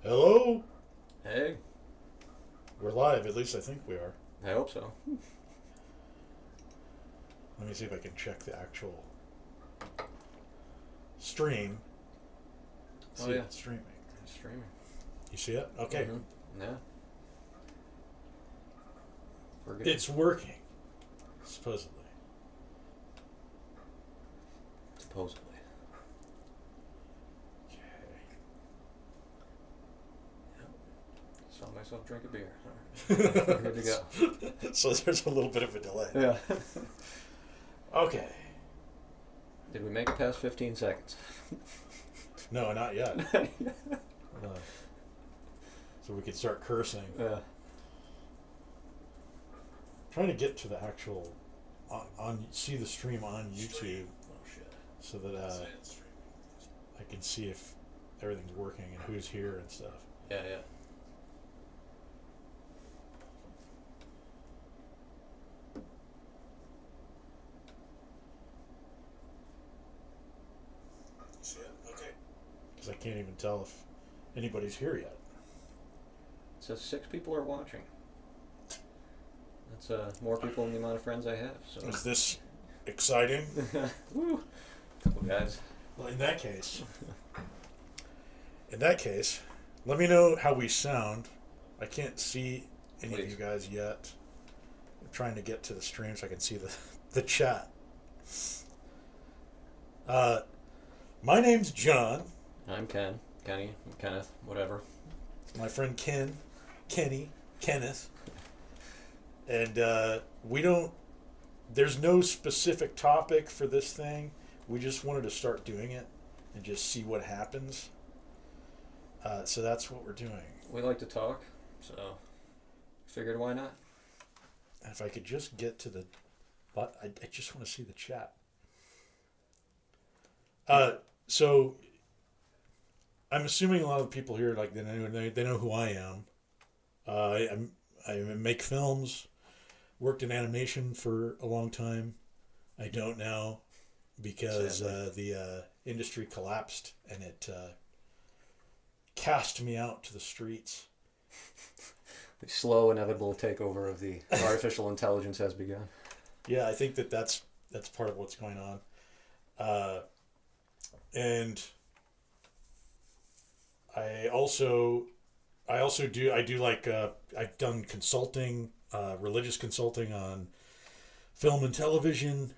Hello? Hey, We're live, at least I think we are. I hope so. Let me see if I can check the actual stream. Oh See yeah, it's streaming. it's streaming. You see it? Okay. Yeah, we're good. It's working, supposedly. Supposedly. Okay. Yep. Saw myself drink a beer. All right. We're good to go. So there's a little bit of a delay. Yeah. Okay. Did we make it past 15 seconds? No, not yet. So we could start cursing. Yeah. Trying to get to the actual see the stream on YouTube. Oh shit. So that I can see if everything's working and who's here and stuff. Yeah, yeah. See it? Okay. Because I can't even tell if anybody's here yet. It says 6 people are watching. That's more people than the amount of friends I have. So. Is this exciting? Woo! Couple guys. Well, in that case, let me know how we sound. I can't see any of you guys yet. I'm trying to get to the stream so I can see the chat. My name's John. I'm Ken. Kenny. Kenneth. Whatever. My friend Kenneth. And there's no specific topic for this thing. We just wanted to start doing it and just see what happens. So that's what we're doing. We like to talk, so figured why not? And if I could just get to but I just want to see the chat. So I'm assuming a lot of people here, like, they know who I am. I make films, worked in animation for a long time. I don't now because the industry collapsed and it cast me out to the streets. The slow, inevitable takeover of the artificial intelligence has begun. Yeah, I think that's part of what's going on. And I also do like I've done consulting, religious consulting on film and television.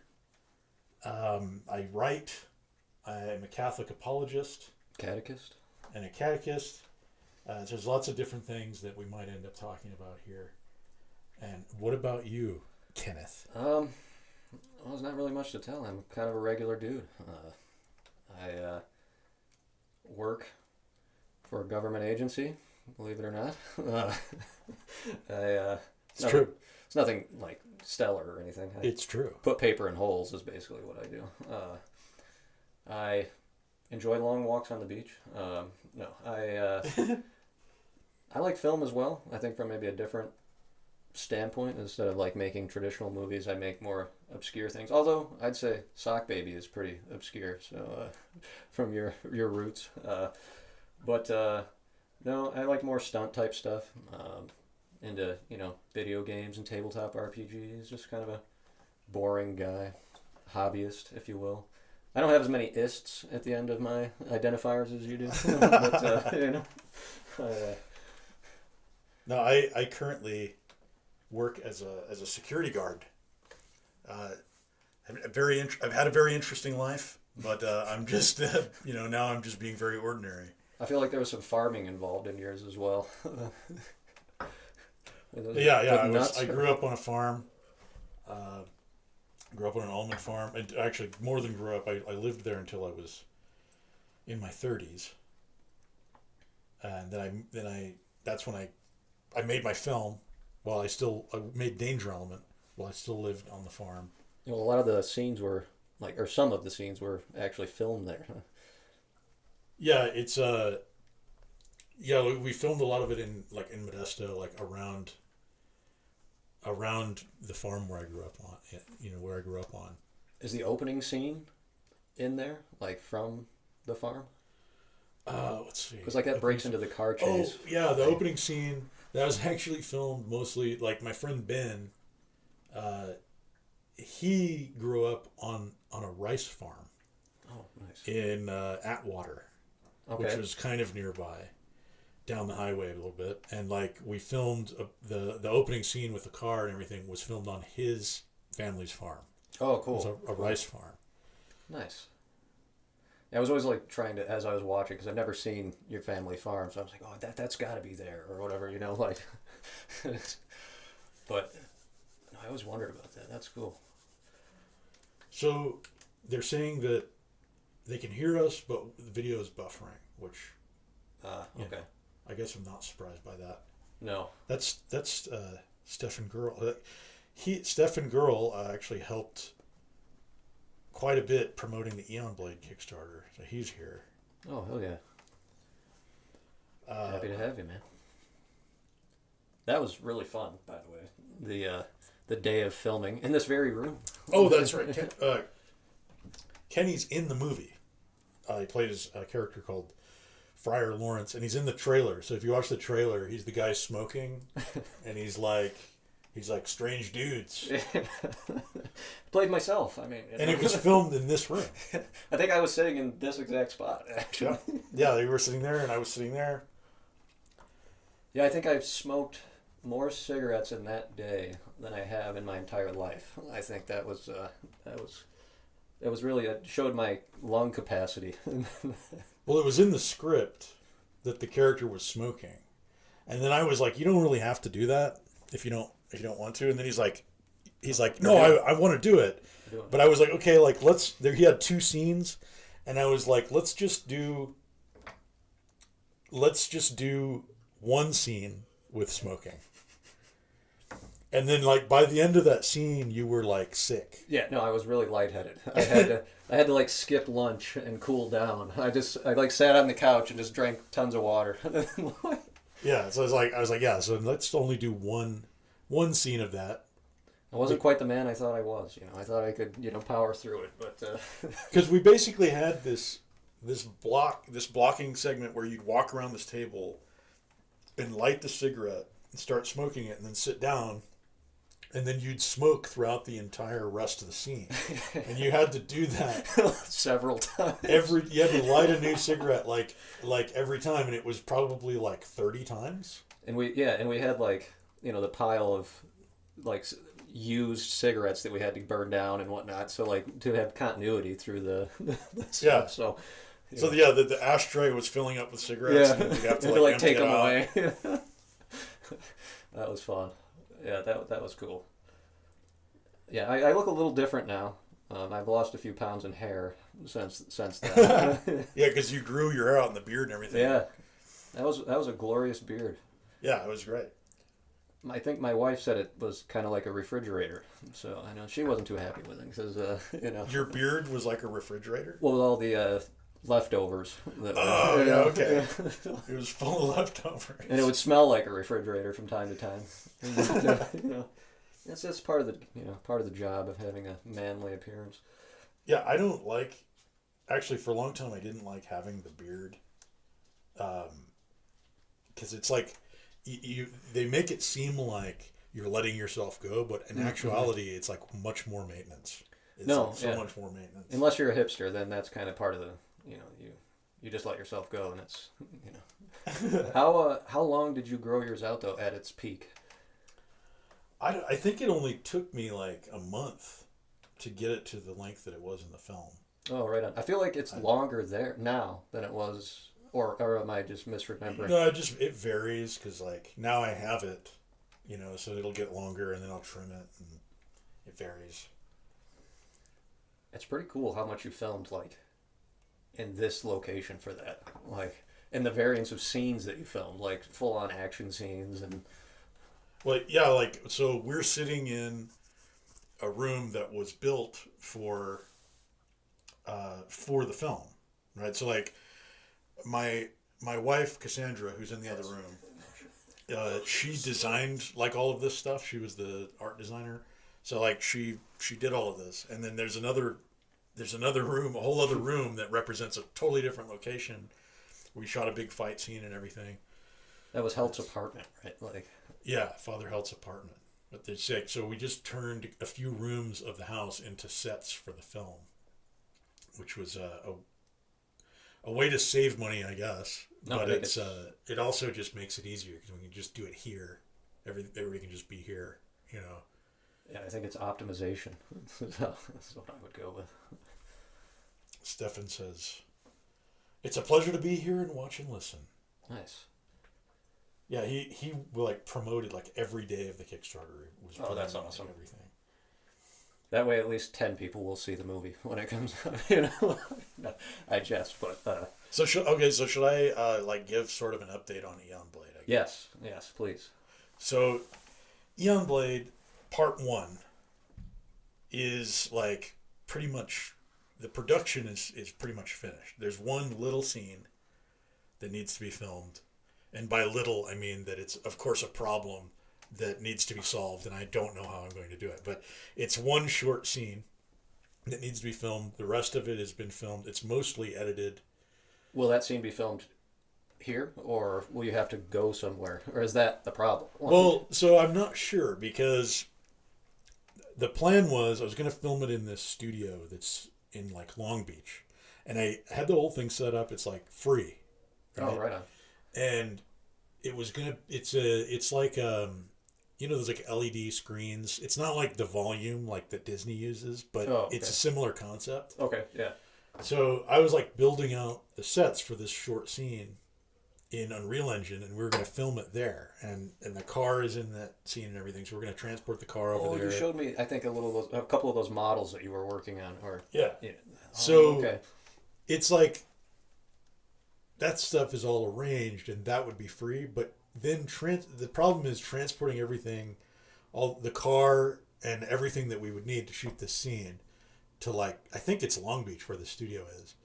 I write. I'm a Catholic apologist. Catechist? And a catechist. There's lots of different things that we might end up talking about here. And what about you, Kenneth? Well, there's not really much to tell. I'm kind of a regular dude. I work for a government agency, believe it or not. It's true. It's nothing like stellar or anything. It's true. Put paper in holes is basically what I do. I enjoy long walks on the beach. No, I like film as well. I think from maybe a different standpoint. Instead of like making traditional movies, I make more obscure things. Although I'd say Sock Baby is pretty obscure. So from your roots, but no, I like more stunt type stuff. Into video games and tabletop RPGs. Just kind of a boring guy, hobbyist, if you will. I don't have as many ists at the end of my identifiers as you do, but No, I currently work as a security guard. I've had a very interesting life, but I'm just now I'm just being very ordinary. I feel like there was some farming involved in yours as well. Yeah. I grew up on a farm. Grew up on an almond farm. And actually, more than grew up, I lived there until I was in my 30s. And that's when I made my film. While I made Danger Element while I still lived on the farm. A lot of the scenes were some of the scenes were actually filmed there. Huh? Yeah, it's we filmed a lot of it in Modesto, like around the farm where I grew up on. Is the opening scene in there, like from the farm? Let's see. Because like that breaks into the car Oh chase. yeah, the opening scene that was actually filmed mostly like my friend Ben. He grew up on a rice farm Oh, nice. in Atwater, which Okay. was kind of nearby, down the highway a little bit, and like we filmed the opening scene with the car and everything was filmed on his family's farm. Oh, It was cool. a rice farm. Nice. Yeah, I was always like trying to, as I was watching, because I've never seen your family farm, so I was like, oh, that's got to be there or whatever, you know, like. But I always wondered about that. That's cool. So they're saying that they can hear us, but the video is buffering, which you Okay. know, I guess I'm not surprised by that. No. That's Stefan Girl. Stefan Girl actually helped quite a bit promoting the Eon Blade Kickstarter, so he's here. Oh, hell yeah. Happy to have you, man. That was really fun, by the way. The day of filming in this very room. Oh, that's right. Kenny's in the movie. He plays a character called Friar Lawrence, and he's in the trailer. So if you watch the trailer, he's the guy smoking, and he's like strange dudes. Played myself. I mean, And it was filmed in this room. I think I was sitting in this exact spot, actually. Yeah, you were sitting there, and I was sitting there. Yeah, I think I've smoked more cigarettes in that day than I have in my entire life. I think that was really showed my lung capacity. Well, it was in the script that the character was smoking, and then I was like, "You don't really have to do that if you don't want to." And then he's like, "No, I want to do it." But I was like, "Okay, like let's." There, he had two scenes, and I was like, "Let's just do one scene with smoking." And then, like by the end of that scene, you were like sick. Yeah, no, I was really lightheaded. I had to like skip lunch and cool down. I like sat on the couch and just drank tons of water. Yeah, so I was like, yeah. So let's only do one scene of that. I wasn't quite the man I thought I was. I thought I could power through it, but Because we basically had this blocking segment where you'd walk around this table and light the cigarette and start smoking it, and then sit down. And then you'd smoke throughout the entire rest of the scene, and you had to do that several times. you had to light a new cigarette like every time, and it was probably like 30 times. And we had like the pile of like used cigarettes that we had to burn down and whatnot. So like to have continuity through the stuff. Yeah. So The ashtray was filling up with cigarettes. Yeah. And you have to like empty take it them out. away. That was fun. Yeah, that was cool. Yeah, I look a little different now. I've lost a few pounds in hair since then. Yeah, because you grew your hair out in the beard and everything. Yeah, that was a glorious beard. Yeah, it was great. I think my wife said it was kind of like a refrigerator, so I know she wasn't too happy with it because Your beard was like a refrigerator? well, with all the leftovers. That Oh, yeah, okay. It was full of leftovers. And it would smell like a refrigerator from time to time. That's just part of the job of having a manly appearance. Yeah, I don't like. Actually, for a long time, I didn't like having the beard, because it's like they make it seem like you're letting yourself go, but in actuality, it's like much more maintenance. It's much more maintenance. Unless you're a hipster, then that's kind of part of the you just let yourself go, and it's How long did you grow yours out though at its peak? I think it only took me like a month to get it to the length that it was in the film. Oh, right on. I feel like it's longer there now than it was, or am I just misremembering? No, it varies because like now I have it, so it'll get longer and then I'll trim it, and it varies. It's pretty cool how much you filmed like in this location for that, like, and the variants of scenes that you filmed, like full on action scenes and. Well, yeah, like so we're sitting in a room that was built for the film, right? So like my wife Cassandra, who's in the other room, she designed like all of this stuff. She was the art designer, so like she did all of this. And then there's another room, a whole other room that represents a totally different location, We shot a big fight scene and everything. That was Helt's apartment, right? Like, Yeah, Father Helt's apartment. But they said so. We just turned a few rooms of the house into sets for the film, which was a way to save money, I guess. No, But I think it also just makes it easier because we can just do it here. Everything can just be here. You know. yeah, I think it's optimization. That's what I would go with. Stefan says, "It's a pleasure to be here and watch and listen." Nice. Yeah, he like promoted like every day of the Kickstarter. Was Oh, that's promoting awesome. Everything. That way, at least 10 people will see the movie when it comes out. You know, no, I jest, but So should I like give sort of an update on Eon Blade? I guess? yes, please. So, Eon Blade Part 1 is like pretty much the production is pretty much finished. There's one little scene that needs to be filmed, and by little I mean that it's of course a problem that needs to be solved, and I don't know how I'm going to do it. But it's one short scene that needs to be filmed. The rest of it has been filmed. It's mostly edited. Will that scene be filmed here, or will you have to go somewhere, or is that the problem? Well, so I'm not sure because the plan was I was going to film it in this studio that's in like Long Beach, and I had the whole thing set up. It's like free, right? Oh, right on. And it was it's like those like LED screens. It's not like the volume like that Disney uses, but it's a similar concept. Okay, yeah. So I was like building out the sets for this short scene in Unreal Engine, and we were going to film it there, and the car is in that scene and everything. So we're going to transport the car over there. You showed me, I think, a couple of those models that you were working on, or yeah. Oh, So it's like that stuff is all arranged, and that would be free. But then the problem is transporting everything, all the car and everything that we would need to shoot this scene, to like I think it's Long Beach where the studio is.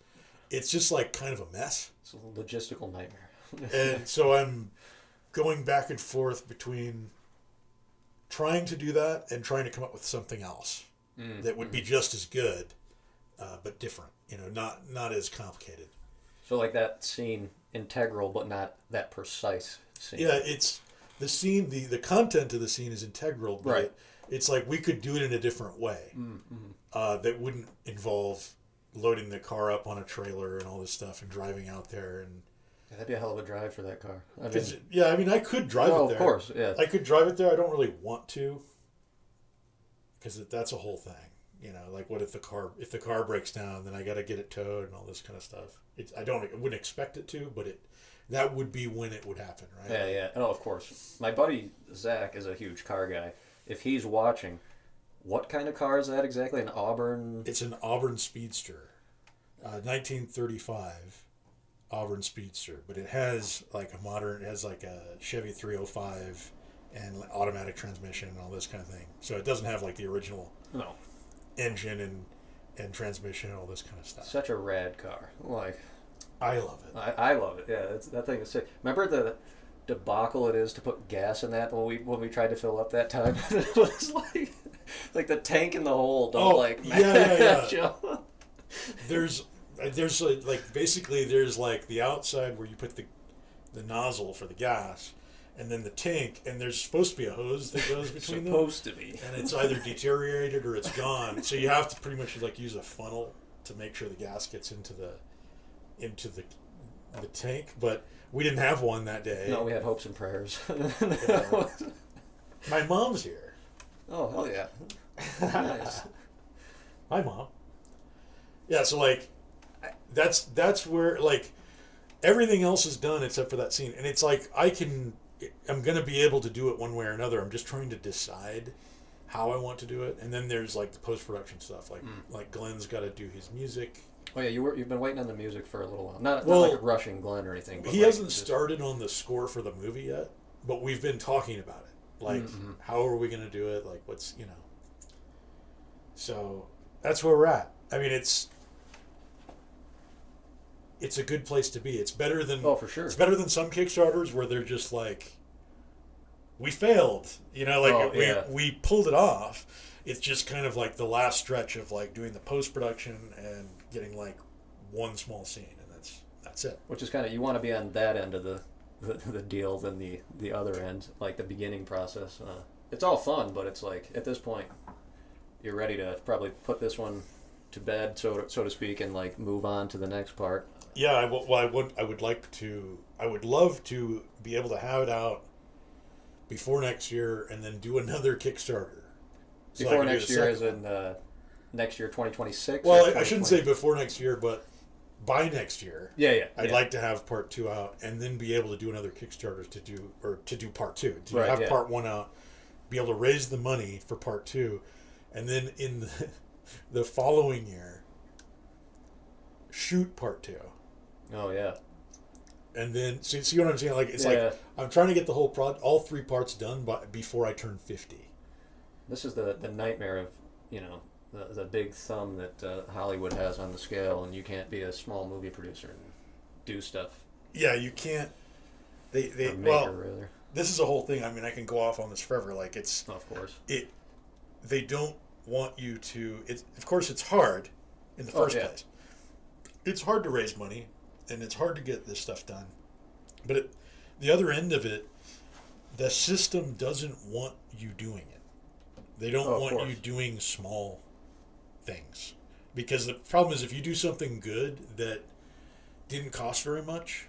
It's just like kind of a mess. It's a logistical nightmare. And so I'm going back and forth between trying to do that and trying to come up with something else that would be just as good, but different. You know, not as complicated. So like that scene integral, but not that precise scene. Yeah, it's the scene. The content of the scene is integral, but right. It's like we could do it in a different way that wouldn't involve loading the car up on a trailer and all this stuff and driving out there and. Yeah, that'd be a hell of a drive for that car. I mean, I could drive it there. Of course, yeah. I could drive it there. I don't really want to, because that's a whole thing. You know, like what if the car breaks down, then I got to get it towed and all this kind of stuff. I wouldn't expect it to, but that would be when it would happen, right? Yeah, yeah. Oh, of course. My buddy Zach is a huge car guy. If he's watching, what kind of car is that exactly? An Auburn? It's an Auburn Speedster, 1935. Auburn Speedster, but it has like a Chevy 305 and automatic transmission and all this kind of thing. So it doesn't have like the original engine and transmission and all this kind of stuff. Such a rad car. Like, I love it. I love it. Yeah, that thing is sick. Remember the debacle it is to put gas in that when we tried to fill up that time? It was like the tank in the hole don't yeah. There's like basically there's like the outside where you put the nozzle for the gas, and then the tank, and there's supposed to be a hose that goes between them. Supposed to be. And it's either deteriorated or it's gone. So you have to pretty much like use a funnel to make sure the gas gets into the tank. But we didn't have one that day. No, we had hopes and prayers. My mom's here. Oh, hell yeah. Nice. Hi, Mom. Yeah, so like that's where like everything else is done except for that scene, and it's like I'm gonna be able to do it one way or another. I'm just trying to decide how I want to do it, and then there's like the post-production stuff, like Glenn's got to do his music. Oh yeah, you've been waiting on the music for a little while. Not like rushing Glenn or anything. But he hasn't started on the score for the movie yet, but we've been talking about it. Like, how are we gonna do it? Like, what's So that's where we're at. I mean, it's a good place to be. It's better than for sure. It's better than some Kickstarters where they're just like, we failed. We pulled it off. It's just kind of like the last stretch of like doing the post production and getting like one small scene, and That's it. Which is kind of, you want to be on that end of the deal than the other end, like the beginning process. It's all fun, but it's like at this point, you're ready to probably put this one to bed, so to speak, and like move on to the next part. Yeah, I would love to be able to have it out before next year, and then do another Kickstarter. So I Before can do next the year, second as in next year, 2026. Well, I shouldn't say before next year, but by next year. Yeah. I'd like to have part 2 out, and then be able to do another Kickstarter to do part 2. To Right, have yeah. part 1 out, be able to raise the money for part 2, and then in the following year, shoot part 2. Oh yeah. And then see what I'm saying? Like it's Yeah. like I'm trying to get the whole all 3 parts done before I turn 50. This is the nightmare of, the big thumb that Hollywood has on the scale, and you can't be a small movie producer and do stuff. Yeah, you can't. They Or maker, well, rather. this is a whole thing. I mean, I can go off on this forever. Like it's Of course. they don't want you to. It's of course it's hard in the first place. It's hard to raise money, and it's hard to get this stuff done. But the other end of it, the system doesn't want you doing it. They don't want you doing small things, because the problem is if you do something good that didn't cost very much,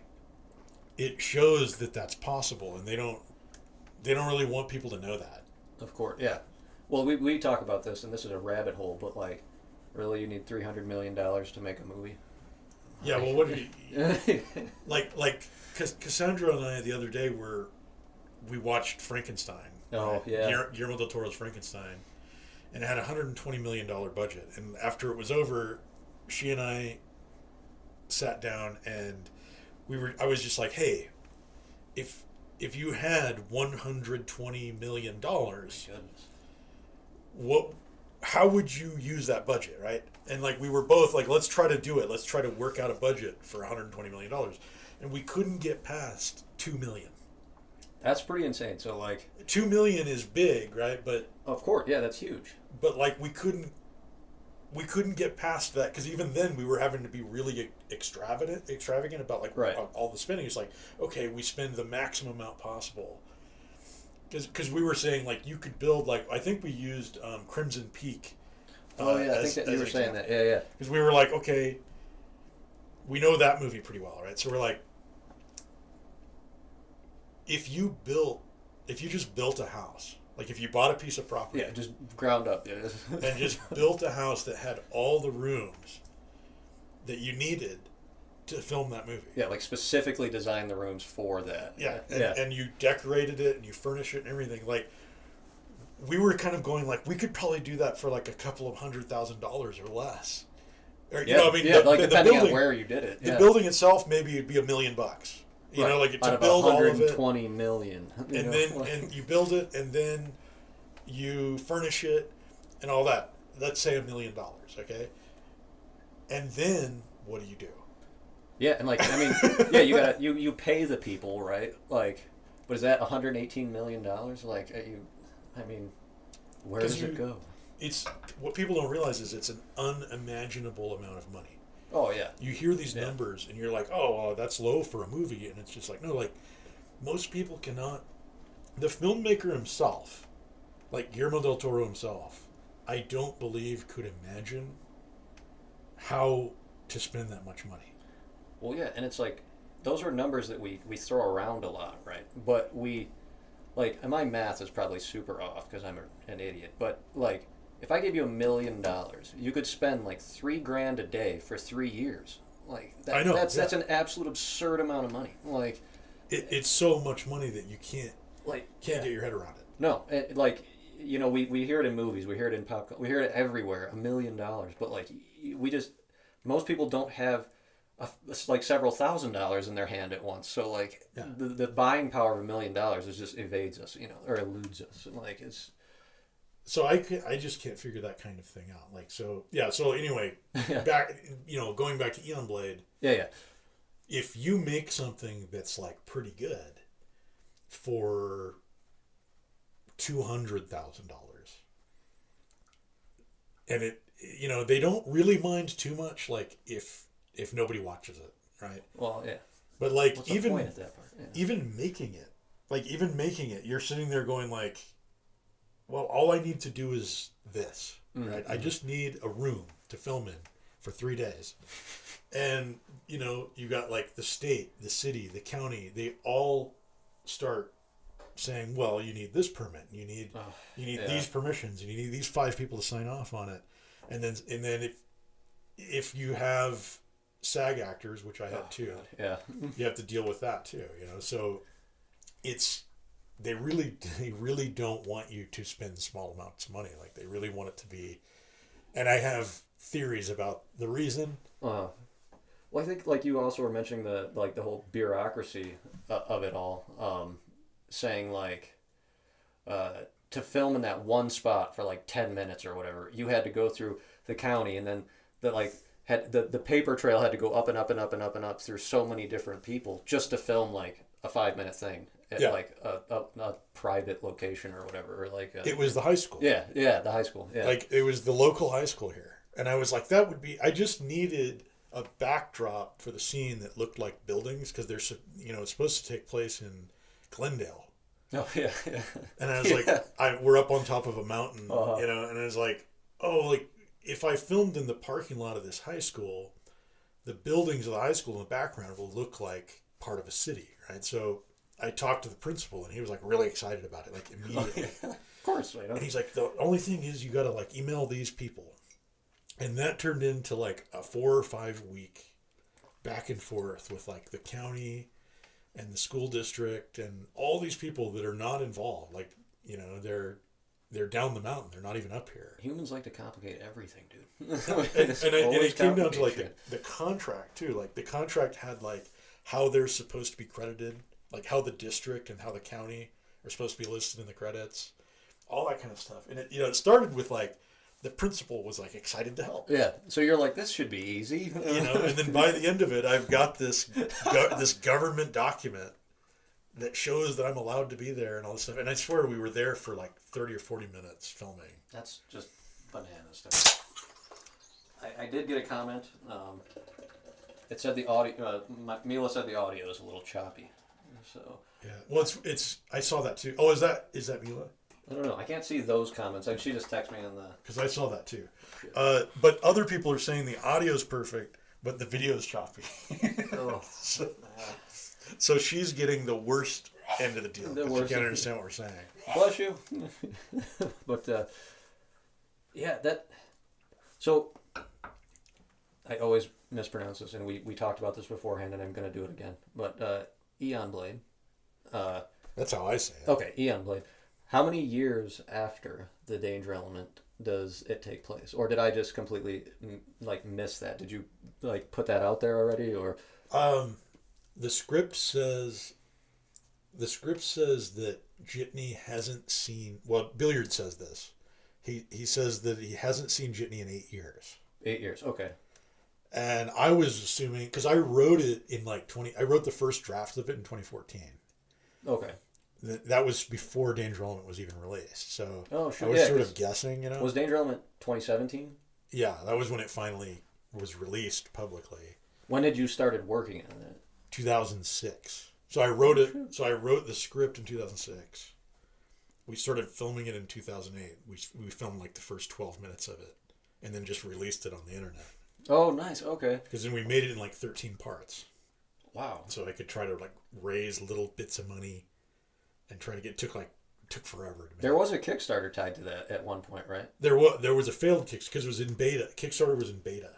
it shows that that's possible, and they don't really want people to know that. Of course, yeah. Well, we talk about this, and this is a rabbit hole, but like, really, you need $300 million to make a movie? Yeah, well, what do you like? Cassandra and I the other day we watched Frankenstein. Oh yeah. Guillermo del Toro's Frankenstein, and it had $120 million budget. And after it was over, she and I sat down, and I was just like, hey, if you had $120 million, how would you use that budget, right? And like we were both like, let's try to do it. Let's try to work out a budget for $120 million, and we couldn't get past $2 million. That's pretty insane. So like, $2 million is big, right? But of course, yeah, that's huge. But like we couldn't get past that, because even then we were having to be really extravagant about like all the spending. It's like, okay, we spend the maximum amount possible, because we were saying like you could build, like I think we used Crimson Peak. I think that you were saying that. Yeah. Because we were like, okay, we know that movie pretty well, right? So we're like, if you just built a house, like if you bought a piece of property, yeah, just ground up, yeah, and just built a house that had all the rooms that you needed to film that movie. Yeah, like specifically design the rooms for that. Yeah, and you decorated it and you furnish it and everything. Like, we were kind of going like, we could probably do that for like a couple of $100,000 or less. Or, you know, I mean, like depending on where you did it. The building itself, maybe it'd be $1 million. You know, like to build all of it. $120 million. And then and you build it, and then you furnish it and all that. Let's say $1 million, okay? And then what do you do? Yeah, and like, I mean, yeah, you pay the people, right? Like, but is that $118 million? Like, I mean, where does it go? It's what people don't realize is it's an unimaginable amount of money. Oh yeah. You hear these numbers and you're like, oh, well, that's low for a movie, and it's just like, no, like most people cannot. The filmmaker himself, like Guillermo del Toro himself, I don't believe could imagine how to spend that much money. Well, yeah, and it's like those are numbers that we throw around a lot, right? But like, and my math is probably super off because I'm an idiot, but like, if I gave you $1 million, you could spend like $3,000 a day for 3 years. Like I know, that's an absolute absurd amount of money. Like, it's so much money that you can't get your head around it. No, like, you know, we hear it in movies, we hear it in pop, we hear it everywhere, $1 million. But like, most people don't have like several $1,000s in their hand at once. So like, the buying power of $1 million is just evades us, you know, or eludes us. Like it's. So I just can't figure that kind of thing out. Like, so anyway, going back to Eon Blade. Yeah. If you make something that's like pretty good for $200,000, and it, they don't really mind too much, like if nobody watches it, right? Well, yeah. But like What's the point at that part? Yeah. even making it, you're sitting there going like, well, all I need to do is this, right? I just need a room to film in for 3 days. And, you got like the state, the city, the county, they all start saying, well, you need this permit, you need these permissions, and you need these 5 people to sign off on it. And then if you have SAG actors, which I had too, yeah, you have to deal with that too, so they really don't want you to spend small amounts of money. Like they really want it to be, and I have theories about the reason. Well, I think like you also were mentioning the whole bureaucracy of it all, saying like to film in that one spot for like 10 minutes or whatever, you had to go through the county, and then the paper trail had to go up and up and up and up and up through so many different people just to film like a 5-minute thing at like a private location or whatever, or like it was the high school. Yeah, the high school. Yeah, like it was the local high school here, and I was like, I just needed a backdrop for the scene that looked like buildings, because there's it's supposed to take place in Glendale. Oh yeah. And I was like, we're up on top of a mountain, and I was like, oh, like if I filmed in the parking lot of this high school, the buildings of the high school in the background will look like part of a city, right? So I talked to the principal, and he was like really excited about it, like immediately. Of course, right? And he's like, the only thing is you got to like email these people. And that turned into like a 4 or 5 week back and forth with like the county and the school district and all these people that are not involved. Like, they're down the mountain. They're not even up here. Humans like to complicate everything, dude. and it came down to like the contract too. Like the contract had like how they're supposed to be credited, like how the district and how the county are supposed to be listed in the credits, all that kind of stuff. And it started with like, the principal was like excited to help. Yeah. So you're like, this should be easy. And then by the end of it, I've got this government document that shows that I'm allowed to be there and all this stuff. And I swear we were there for like 30 or 40 minutes filming. That's just bananas stuff. I did get a comment. It said the audio. Mila said the audio is a little choppy. So. Yeah. Well, it's. I saw that too. Oh, is that Mila? I don't know. I can't see those comments. Like she just texted me on the. Because I saw that too. But other people are saying the audio's perfect, but the video's choppy. Oh. So she's getting the worst end of the deal. Because she can't understand what we're saying. Bless you. But yeah, that. So I always mispronounce this, and we talked about this beforehand, and I'm going to do it again. But Eon Blade. That's how I say it. Okay, Eon Blade. How many years after the danger element does it take place, or did I just completely miss that? Did you put that out there already, or? The script says that Jitney hasn't seen. Well, Billiard says this. He says that he hasn't seen Jitney in 8 years. 8 years, okay. And I was assuming, because I wrote it in I wrote the first draft of it in 2014. Okay. That was before Danger Element was even released. So I was sort of guessing, Was Danger Element 2017? Yeah, that was when it finally was released publicly. When did you started working on it? 2006. So I wrote it. So I wrote the script in 2006. We started filming it in 2008. We filmed like the first 12 minutes of it, and then just released it on the internet. Oh, nice. Okay. Because then we made it in like 13 parts. Wow. So I could try to raise little bits of money, and try to get took forever to make. There was a Kickstarter tied to that at one point, right? There was a failed Kickstarter because it was in beta. Kickstarter was in beta.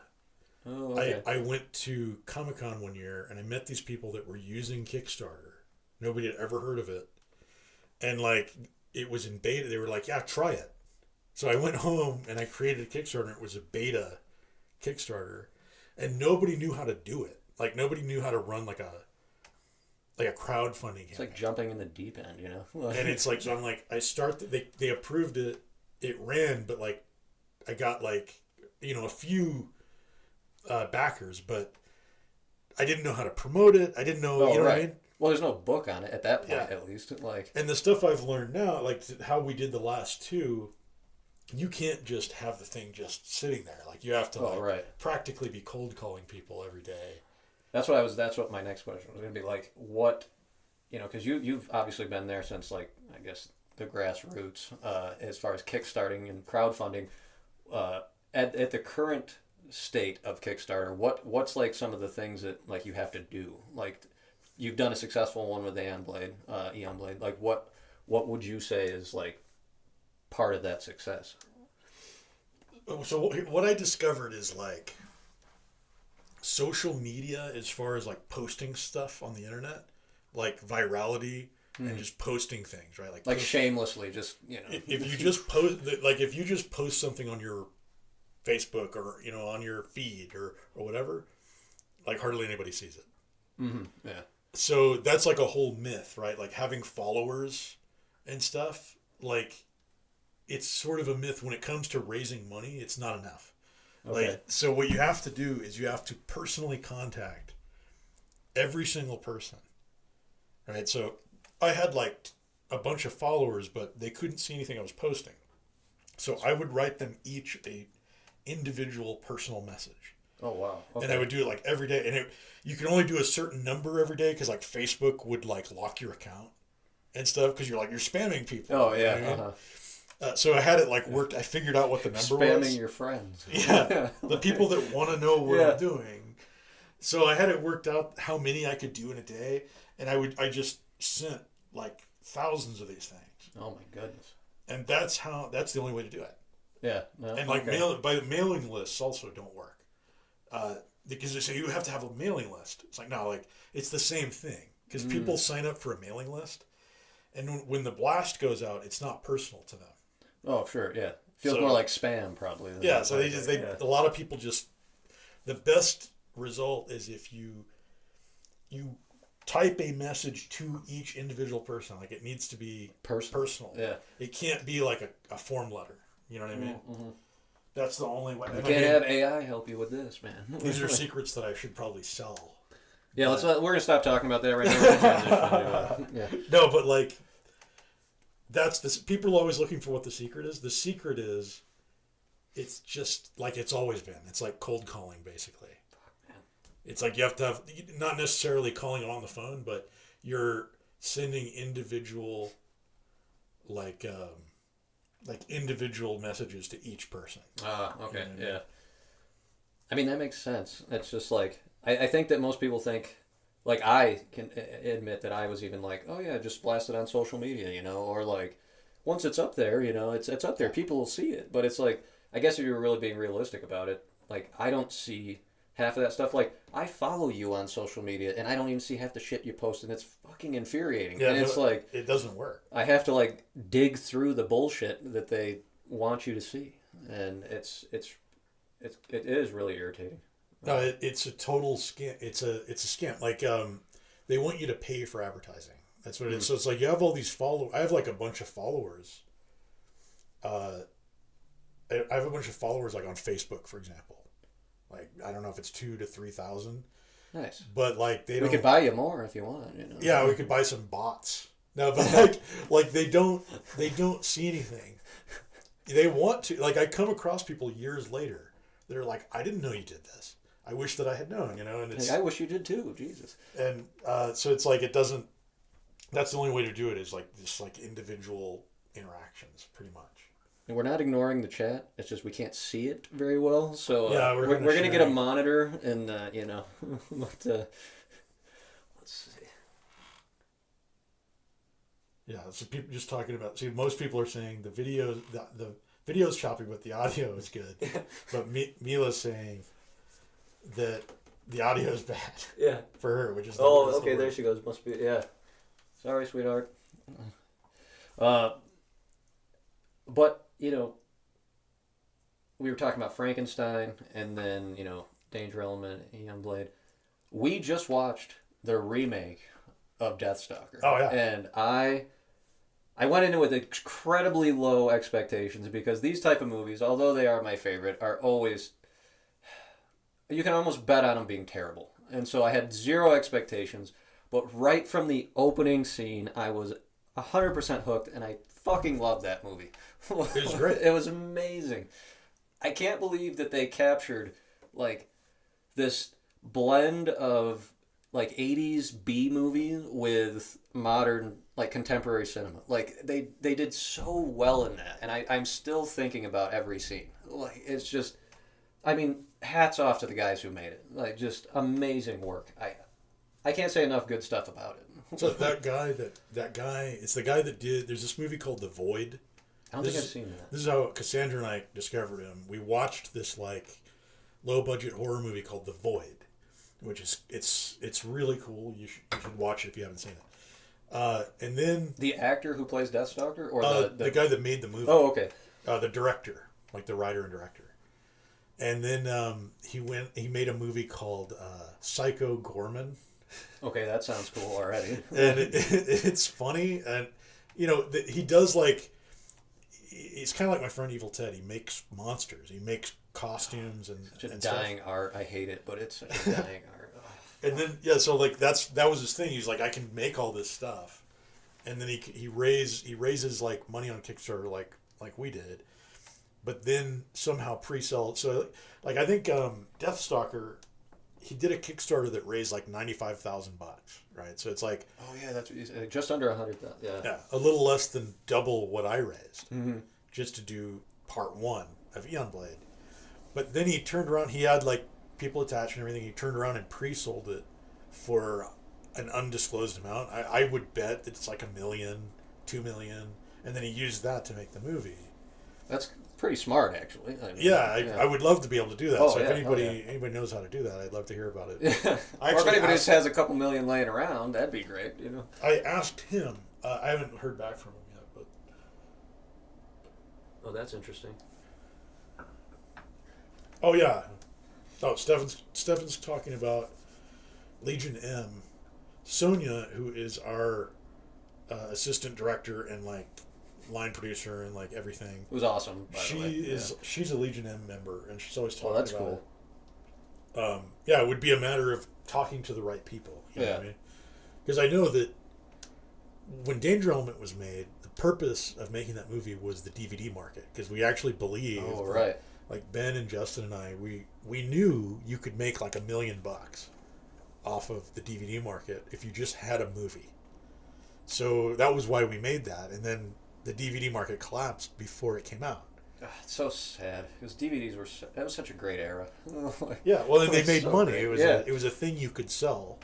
Oh, okay. I went to Comic-Con one year and I met these people that were using Kickstarter. Nobody had ever heard of it. And it was in beta. They were like, yeah, try it. So I went home and I created a Kickstarter. It was a beta Kickstarter. And nobody knew how to do it. Nobody knew how to run a crowdfunding. It's like jumping in the deep end, And it's so I'm they approved it. It ran, but I got a few backers, but I didn't know how to promote it. I didn't know, right. What I mean? Well, there's no book on it at that point, at least. And the stuff I've learned now, how we did the last two, you can't just have the thing just sitting there. You have to practically be cold calling people every day. That's what my next question was going to be like. What, because you've obviously been there since, like, I guess the grassroots, as far as kickstarting and crowdfunding. At the current state of Kickstarter, what's like some of the things that like you have to do? Like, you've done a successful one with Eon Blade. Like, what would you say is like part of that success? So what I discovered is like social media, as far as like posting stuff on the internet, like virality and just posting things, right? Like shamelessly, just if you just post, like if you just post something on your Facebook or on your feed or whatever, like hardly anybody sees it. Mm-hmm. Yeah. So that's like a whole myth, right? Like having followers and stuff, like it's sort of a myth when it comes to raising money. It's not enough. Okay. Like, so what you have to do is you have to personally contact every single person, right? So I had like a bunch of followers, but they couldn't see anything I was posting. So I would write them each a individual personal message. Oh wow! Okay. And I would do it like every day, and you can only do a certain number every day because like Facebook would like lock your account and stuff because you're spamming people. Oh yeah. You know what I mean? So I had it like worked. I figured out what the number was. Spamming your friends. Yeah, the people that want to know what I'm doing. So I had it worked out how many I could do in a day, and I just sent like thousands of these things. Oh my goodness! And that's the only way to do it. Yeah, no, and like mailing lists also don't work. Because they say you have to have a mailing list. It's like, no, like it's the same thing because people sign up for a mailing list, and when the blast goes out, it's not personal to them. Oh, sure, yeah, feels more like spam probably. Yeah, so a lot of people just, the best result is if you type a message to each individual person. Like it needs to be personal. Yeah, it can't be like a form letter. You know what I mean? Mm-hmm. That's the only way. You can't have AI help you with this, man. These are secrets that I should probably sell. Yeah, we're gonna stop talking about that right now. Yeah. No, but like, that's this. People are always looking for what the secret is. The secret is, it's just like it's always been. It's like cold calling, basically. It's like you have to have, not necessarily calling them on the phone, but you're sending individual, like individual messages to each person. Ah, okay, you know what I mean? Yeah. I mean, that makes sense. It's just like, I think that most people think, like I can admit that I was even like, oh yeah, just blast it on social media, or like, once it's up there, it's up there, people will see it. But it's like, I guess if you're really being realistic about it, like I don't see half of that stuff. Like I follow you on social media and I don't even see half the shit you post, and it's fucking infuriating. Yeah, and it's like, it doesn't work. I have to like dig through the bullshit that they want you to see, and it is really irritating. No, it's a total scam. It's a scam. Like they want you to pay for advertising. That's what it is. So it's like you have all these followers. I have like a bunch of followers. I have a bunch of followers like on Facebook, for example. Like I don't know if it's 2,000 to 3,000. Nice. But like we could buy you more if you want. Yeah, we could buy some bots. No, but like they don't see anything. They want to. Like I come across people years later. They're like, I didn't know you did this. I wish that I had known. And it's. I wish you did too. Jesus. And so it's like it doesn't. That's the only way to do it is like just like individual interactions, pretty much. And we're not ignoring the chat. It's just we can't see it very well. So yeah, we're gonna get a monitor, and but, let's see. Yeah, so people just talking about. See, most people are saying the video's choppy, but the audio is good. But Mila's saying that the audio is bad. Yeah. For her, which is okay. There she goes. Must be Sorry, sweetheart. But we were talking about Frankenstein, and then Danger Element, Eon Blade. We just watched the remake of Deathstalker. Oh yeah. And I went into it with incredibly low expectations because these type of movies, although they are my favorite, are always, you can almost bet on them being terrible. And so I had zero expectations, but right from the opening scene, I was 100% hooked, and I fucking loved that movie. It was great. It was amazing. I can't believe that they captured like this blend of like 80s B movie with modern like contemporary cinema. Like they did so well in that, and I'm still thinking about every scene. Like it's just, I mean, hats off to the guys who made it. Like just amazing work. I can't say enough good stuff about it. So that guy, it's the guy that did. There's this movie called The Void. I don't think I've seen that. This is how Cassandra and I discovered him. We watched this like low budget horror movie called The Void, which is it's really cool. You should watch it if you haven't seen it. And then The actor who plays Deathstalker, or the guy that made the movie. Oh, okay. The director, like the writer and director. And then he made a movie called Psycho Gorman. Okay, that sounds cool already. And it's funny, and he does like, he's kind of like my friend Evil Ted. He makes monsters. He makes costumes and Such a and dying stuff. art. I hate it, but it's such a dying art. And then so like that was his thing. He's like, I can make all this stuff, and then he raises like money on Kickstarter like we did, but then somehow pre-sell. So like I think Deathstalker, he did a Kickstarter that raised like $95,000, right? So it's like, Oh yeah, that's what you said. Just under 100,000. Yeah. a little less than double what I raised, Mm-hmm. just to do part one of Eon Blade. But then he turned around. He had like people attached and everything. He turned around and pre-sold it for an undisclosed amount. I would bet that it's like $1 million, $2 million, and then he used that to make the movie. That's pretty smart, actually. I mean, Yeah, I would love to be able to do that. Oh, so if yeah, anybody knows how to do that, I'd love to hear about it. Yeah. I Or if actually anybody asked- just has a couple million laying around, that'd be great, you know. I asked him. I haven't heard back from him yet, but Oh, that's interesting. oh yeah. Oh, Stefan's talking about Legion M. Sonia, who is our assistant director and like line producer and like everything. It was awesome, by the way. She's a Legion M member, and she's always talking Well, that's about cool. it. It would be a matter of talking to the right people. You know Yeah. what I mean? Because I know that when Danger Element was made, the purpose of making that movie was the DVD market. Because we actually believed, Oh, right. like Ben and Justin and I, we knew you could make like $1 million off of the DVD market if you just had a movie. So that was why we made that, and then the DVD market collapsed before it came out. It's so sad because DVDs were that was such a great era. Yeah, well, and they It's made so money. great. It was Yeah. it was a thing you could sell.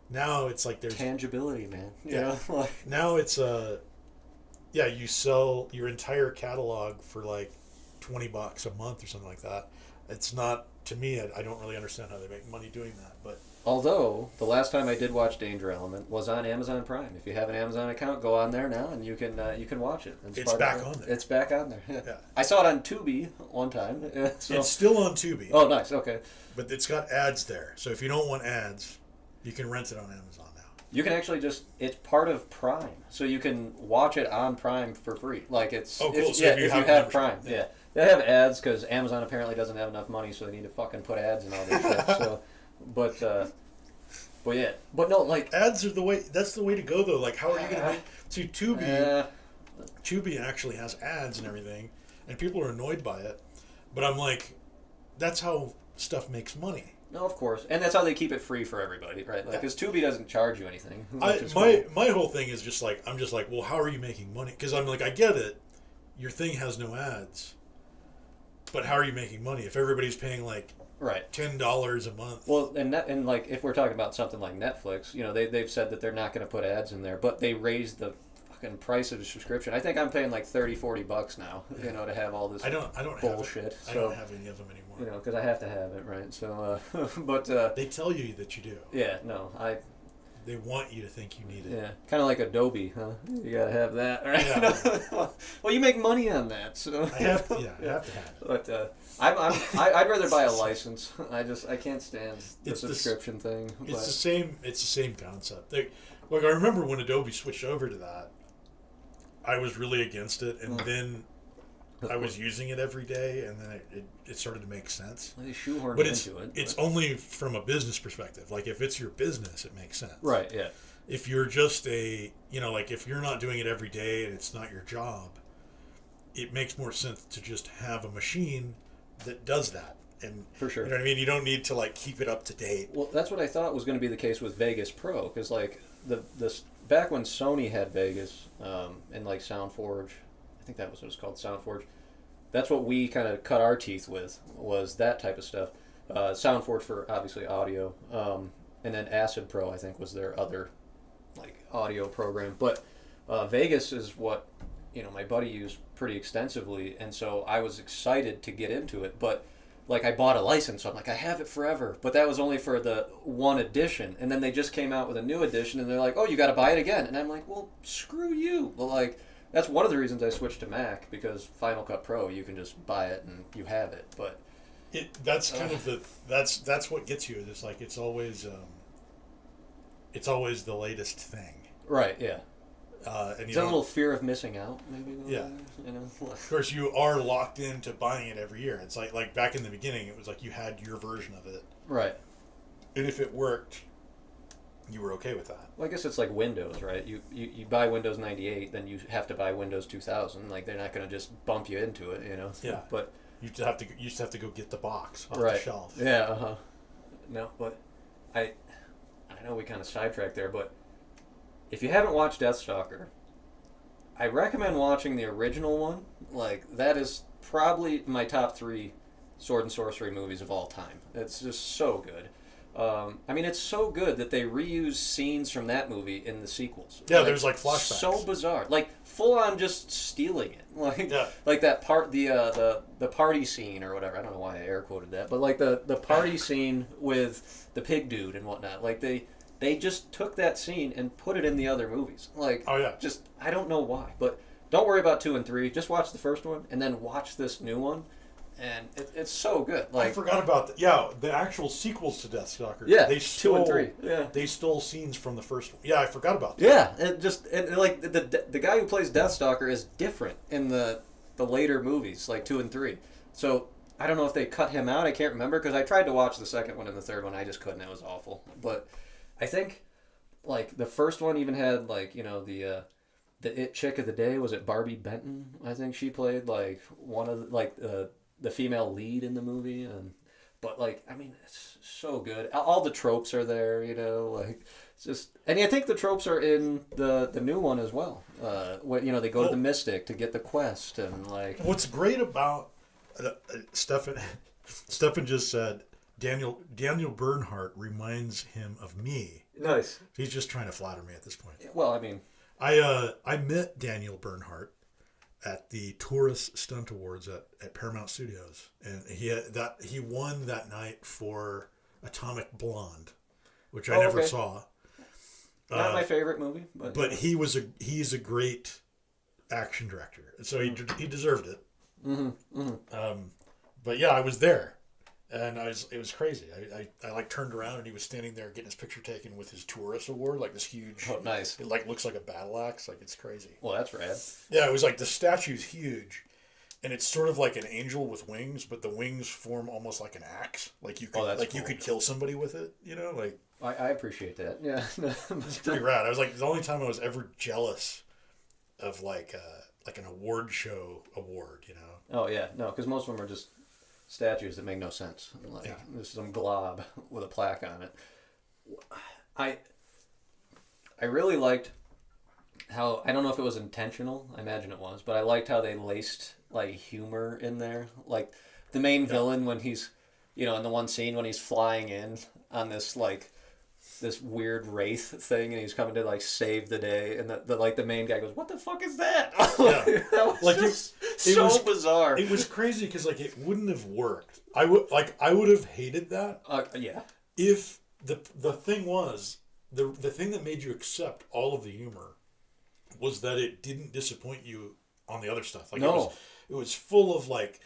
Now it's like there's Tangibility, man. You Yeah. know? Like, now it's you sell your entire catalog for like $20 a month or something like that. It's not, to me, I don't really understand how they make money doing that, but although the last time I did watch Danger Element was on Amazon Prime. If you have an Amazon account, go on there now and you can watch it. It's back on there. It's back on there. Yeah. Yeah. I saw it on Tubi one time. So. it's still on Tubi. Oh, nice. Okay. But it's got ads there. So if you don't want ads, you can rent it on Amazon now. You can actually it's part of Prime, so you can watch it on Prime for free. Like it's Oh, cool. if, So yeah, if you if have you have membership, Prime, yeah. yeah. They have ads because Amazon apparently doesn't have enough money, so they need to fucking put ads in all this shit. So, but yeah, but no, like Ads are the way. That's the way to go, though. Like, how are you going to make? See, uh, Tubi actually has ads and everything, and people are annoyed by it. But I'm like, that's how stuff makes money. no, of course, and that's how they keep it free for everybody, right? Like, because Tubi doesn't charge you anything. Which is cool. My whole thing is just like, I'm just like, well, how are you making money? Because I'm like, I get it. Your thing has no ads, but how are you making money if everybody's paying like right. $10 a month? Well, and like if we're talking about something like Netflix, you know, they've said that they're not going to put ads in there, but they raised the fucking price of the subscription. I think I'm paying like $30-$40 now, you know, to have all this I don't bullshit. Have it. I So, don't have any of them anymore. you know, because I have to have it, right? So, but They tell you that you do. yeah, no, They want you to think you need it. yeah, kind of like Adobe, huh? You gotta have that, right? Yeah. Well, you make money on that, so I have to have it. But I'd rather buy a license. I can't stand the It's the- subscription thing. It's But the same. It's the same concept. Like I remember when Adobe switched over to that, I was really against it, and then I was using it every day, and then it started to make sense. they shoehorned But into it. it's only from a business perspective. Like if it's your business, it makes sense. right. Yeah. If you're just like if you're not doing it every day and it's not your job, it makes more sense to just have a machine that does that, and For sure. you know what I mean. You don't need to like keep it up to date. Well, that's what I thought was going to be the case with Vegas Pro, because like the back when Sony had Vegas and like SoundForge, I think that was what it was called, SoundForge. That's what we kind of cut our teeth with, was that type of stuff. SoundForge for obviously audio, and then Acid Pro I think was their other like audio program. But Vegas is what my buddy used pretty extensively, and so I was excited to get into it. But like I bought a license, so I'm like I have it forever. But that was only for the one edition, and then they just came out with a new edition, and they're like, oh, you got to buy it again, and I'm like, well, screw you. Well, like. That's one of the reasons I switched to Mac, because Final Cut Pro you can just buy it and you have it. But that's kind of that's what gets you. It's like it's always the latest thing. Right. Yeah. And Is that a little fear of missing out? Maybe. Yeah. Of course, you are locked into buying it every year. It's like back in the beginning, it was like you had your version of it. Right. And if it worked, you were okay with that. Well, I guess it's like Windows, right? You buy Windows 98, then you have to buy Windows 2000. Like they're not going to just bump you into it, Yeah. But you just have to go get the box off right. the shelf. Yeah. No, but I know we kind of sidetracked there, but if you haven't watched Deathstalker, I recommend watching the original one. Like that is probably my top 3 sword and sorcery movies of all time. It's just so good. I mean, it's so good that they reuse scenes from that movie in the sequels. Yeah, there's like flashbacks. So bizarre, like full on just stealing it. Like, yeah. Like that part, the party scene or whatever. I don't know why I air quoted that, but like the party scene with the pig dude and whatnot. Like they just took that scene and put it in the other movies. Like, oh yeah, just I don't know why, but don't worry about 2 and 3. Just watch the first one and then watch this new one. And it's so good. Like I forgot about that. Yeah, the actual sequels to Deathstalker. Yeah, they 2 and 3. Yeah, they stole scenes from the first one. Yeah, I forgot about that. Yeah, like the guy who plays Deathstalker is different in the later movies, like 2 and 3. So I don't know if they cut him out. I can't remember because I tried to watch the second one and the third one. I just couldn't. It was awful. But I think like the first one even had like the it chick of the day, was it Barbie Benton? I think she played like one of the female lead in the movie, but like I mean it's so good. All the tropes are there, like it's just, and I think the tropes are in the new one as well. When they go to the Mystic to get the quest, and like what's great about Stefan just said Daniel Bernhardt reminds him of me. Nice. He's just trying to flatter me at this point. Well, I mean, I met Daniel Bernhardt at the Taurus Stunt Awards at Paramount Studios, and he won that night for Atomic Blonde, which I never saw. Not my favorite movie, but he's a great action director, and so he deserved it. Mm-hmm, mm-hmm. But yeah, I was there, and it was crazy. I like turned around and he was standing there getting his picture taken with his Taurus Award, like this huge. Oh, nice! It like looks like a battle axe, like it's crazy. Well, that's rad. Yeah, it was like the statue's huge, and it's sort of like an angel with wings, but the wings form almost like an axe. Like you could you could kill somebody with it. Like I appreciate that. Yeah, it's pretty rad. I was like the only time I was ever jealous of like an award show award. Oh yeah, no, because most of them are just statues that make no sense. Like there's some glob with a plaque on it. I really liked how, I don't know if it was intentional, I imagine it was, but I liked how they laced like humor in there. Like the main villain, when he's in the one scene when he's flying in on this this weird wraith thing, and he's coming to like save the day, and the main guy goes, "What the fuck is that?" Yeah. That was just so bizarre. It was crazy because like it wouldn't have worked. I would have hated that. Yeah. If the thing was the thing that made you accept all of the humor was that it didn't disappoint you on the other stuff. Like no. It was full of like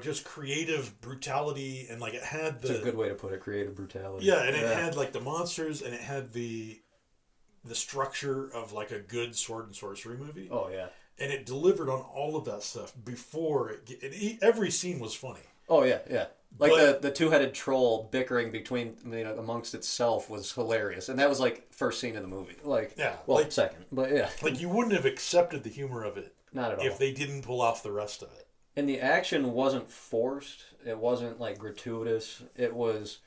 just creative brutality, and like it had It's a good way to put it, creative brutality. Yeah, and it had like the monsters, and it had the structure of like a good sword and sorcery movie. Oh yeah. And it delivered on all of that stuff before every scene was funny. Oh yeah, yeah. Like the two-headed troll bickering between amongst itself was hilarious, and that was like first scene of the movie. Like second, but yeah. Like you wouldn't have accepted the humor of it, not at all, if they didn't pull off the rest of it. And the action wasn't forced. It wasn't like gratuitous. It was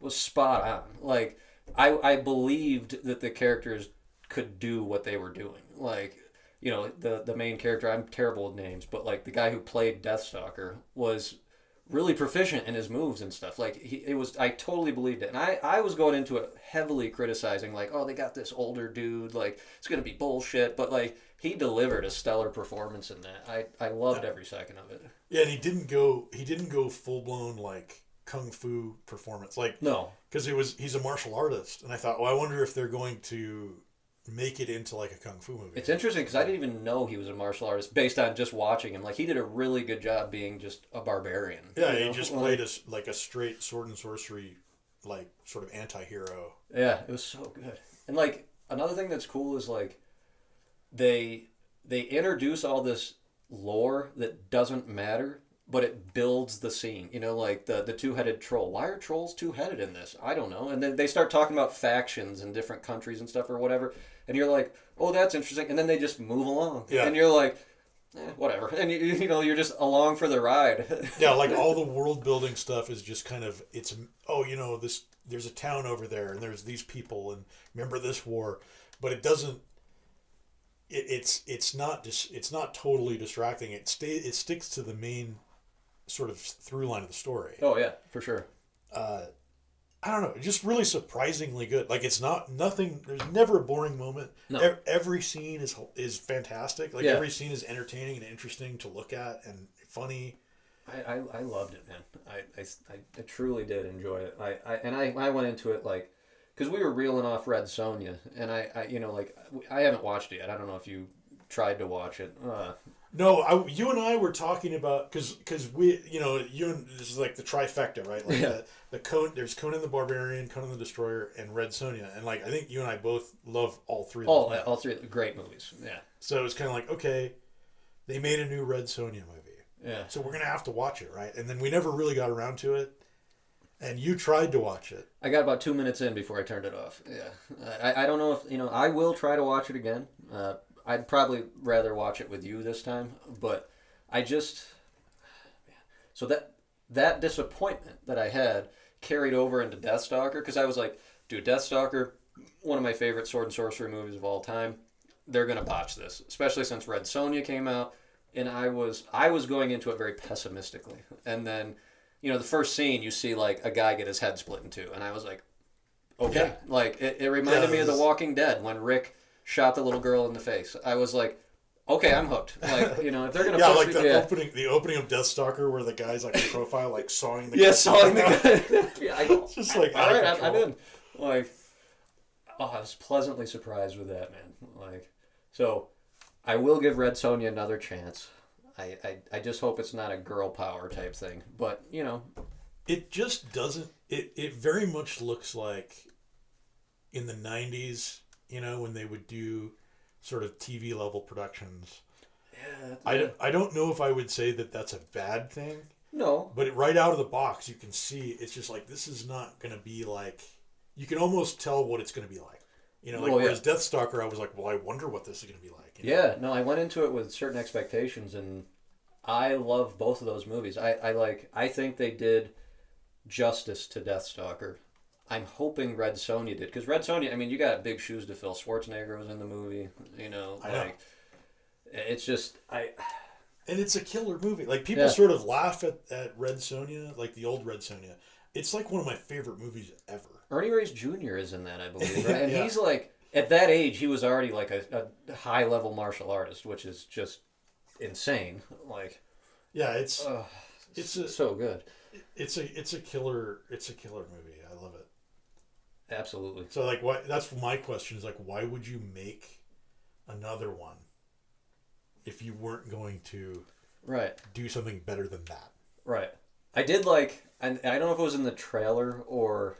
spot on. Like I believed that the characters could do what they were doing. Like, you know, the main character, I'm terrible with names, but like the guy who played Deathstalker was really proficient in his moves and stuff. Like I totally believed it. And I was going into it heavily criticizing, like, oh, they got this older dude, like it's gonna be bullshit. But like he delivered a stellar performance in that. I loved every second of it. Yeah, and he didn't go full blown like kung fu performance, like, No. because he's a martial artist, and I thought, well, I wonder if they're going to make it into like a kung fu movie. It's interesting because I didn't even know he was a martial artist based on just watching him. Like he did a really good job being just a barbarian. Yeah, you he know? just played a straight sword and sorcery, like sort of anti-hero. Yeah, it was so good. And like another thing that's cool is like they introduce all this lore that doesn't matter, but it builds the scene. You know, like the two-headed troll. Why are trolls two-headed in this? I don't know. And then they start talking about factions in different countries and stuff or whatever. And you're like, oh, that's interesting. And then they just move along. Yeah. And you're like, whatever. And you know, you're just along for the ride. Yeah, like all the world building stuff is just kind of, there's a town over there and there's these people and remember this war, but it doesn't. It's not totally distracting. It sticks to the main sort of through line of the story. Oh yeah, for sure. I don't know, just really surprisingly good. Like it's not nothing. There's never a boring moment. No. Every scene is fantastic. Like every scene is entertaining and interesting to look at and funny. I loved it, man. I truly did enjoy it. I went into it like, because we were reeling off Red Sonja, and I you know, like I haven't watched it yet. I don't know if you tried to watch it. No, you and I were talking about because we, this is like the trifecta, right? Like there's Conan the Barbarian, Conan the Destroyer, and Red Sonja, and like I think you and I both love all three. All three great movies. Yeah. So it was kind of like, okay, they made a new Red Sonja movie. Yeah. So we're gonna have to watch it, right? And then we never really got around to it. And you tried to watch it. I got about 2 minutes in before I turned it off. Yeah. I don't know if, I will try to watch it again. I'd probably rather watch it with you this time. But I just... So that disappointment that I had carried over into Deathstalker. Because I was like, dude, Deathstalker, one of my favorite sword and sorcery movies of all time. They're going to botch this. Especially since Red Sonja came out. And I was going into it very pessimistically. And then... the first scene, you see, like, a guy get his head split in two. And I was like, okay. Yeah. Like, it reminded me of The Walking Dead when Rick shot the little girl in the face. I was like, okay, I'm hooked. Like, if they're going to push the opening of Deathstalker where the guy's, like, in profile, like, sawing the guy. Yeah, sawing the guy. Yeah, it's just like, all right, I'm in. Like, I was pleasantly surprised with that, man. Like, so, I will give Red Sonja another chance. I just hope it's not a girl power type thing. But, It just doesn't... It very much looks like in the 90s, when they would do sort of TV level productions. Yeah. I don't know if I would say that that's a bad thing. No. But right out of the box, you can see it's just like, this is not going to be like... You can almost tell what it's going to be like. Whereas Deathstalker, I was like, well, I wonder what this is going to be like. Yeah, no, I went into it with certain expectations, and I love both of those movies. I think they did justice to Deathstalker. I'm hoping Red Sonja did, because Red Sonja, I mean, you got big shoes to fill. Schwarzenegger was in the movie, I know. It's just, And it's a killer movie. Like, people sort of laugh at Red Sonja, like the old Red Sonja. It's like one of my favorite movies ever. Ernie Reyes Jr. is in that, I believe, right? And he's like... At that age, he was already like a high-level martial artist, which is just insane. Like, yeah, it's so good. It's a killer movie. I love it. Absolutely. So, like, that's my question is, like, why would you make another one if you weren't going to do something better than that? Right. I did like, and I don't know if it was in the trailer or.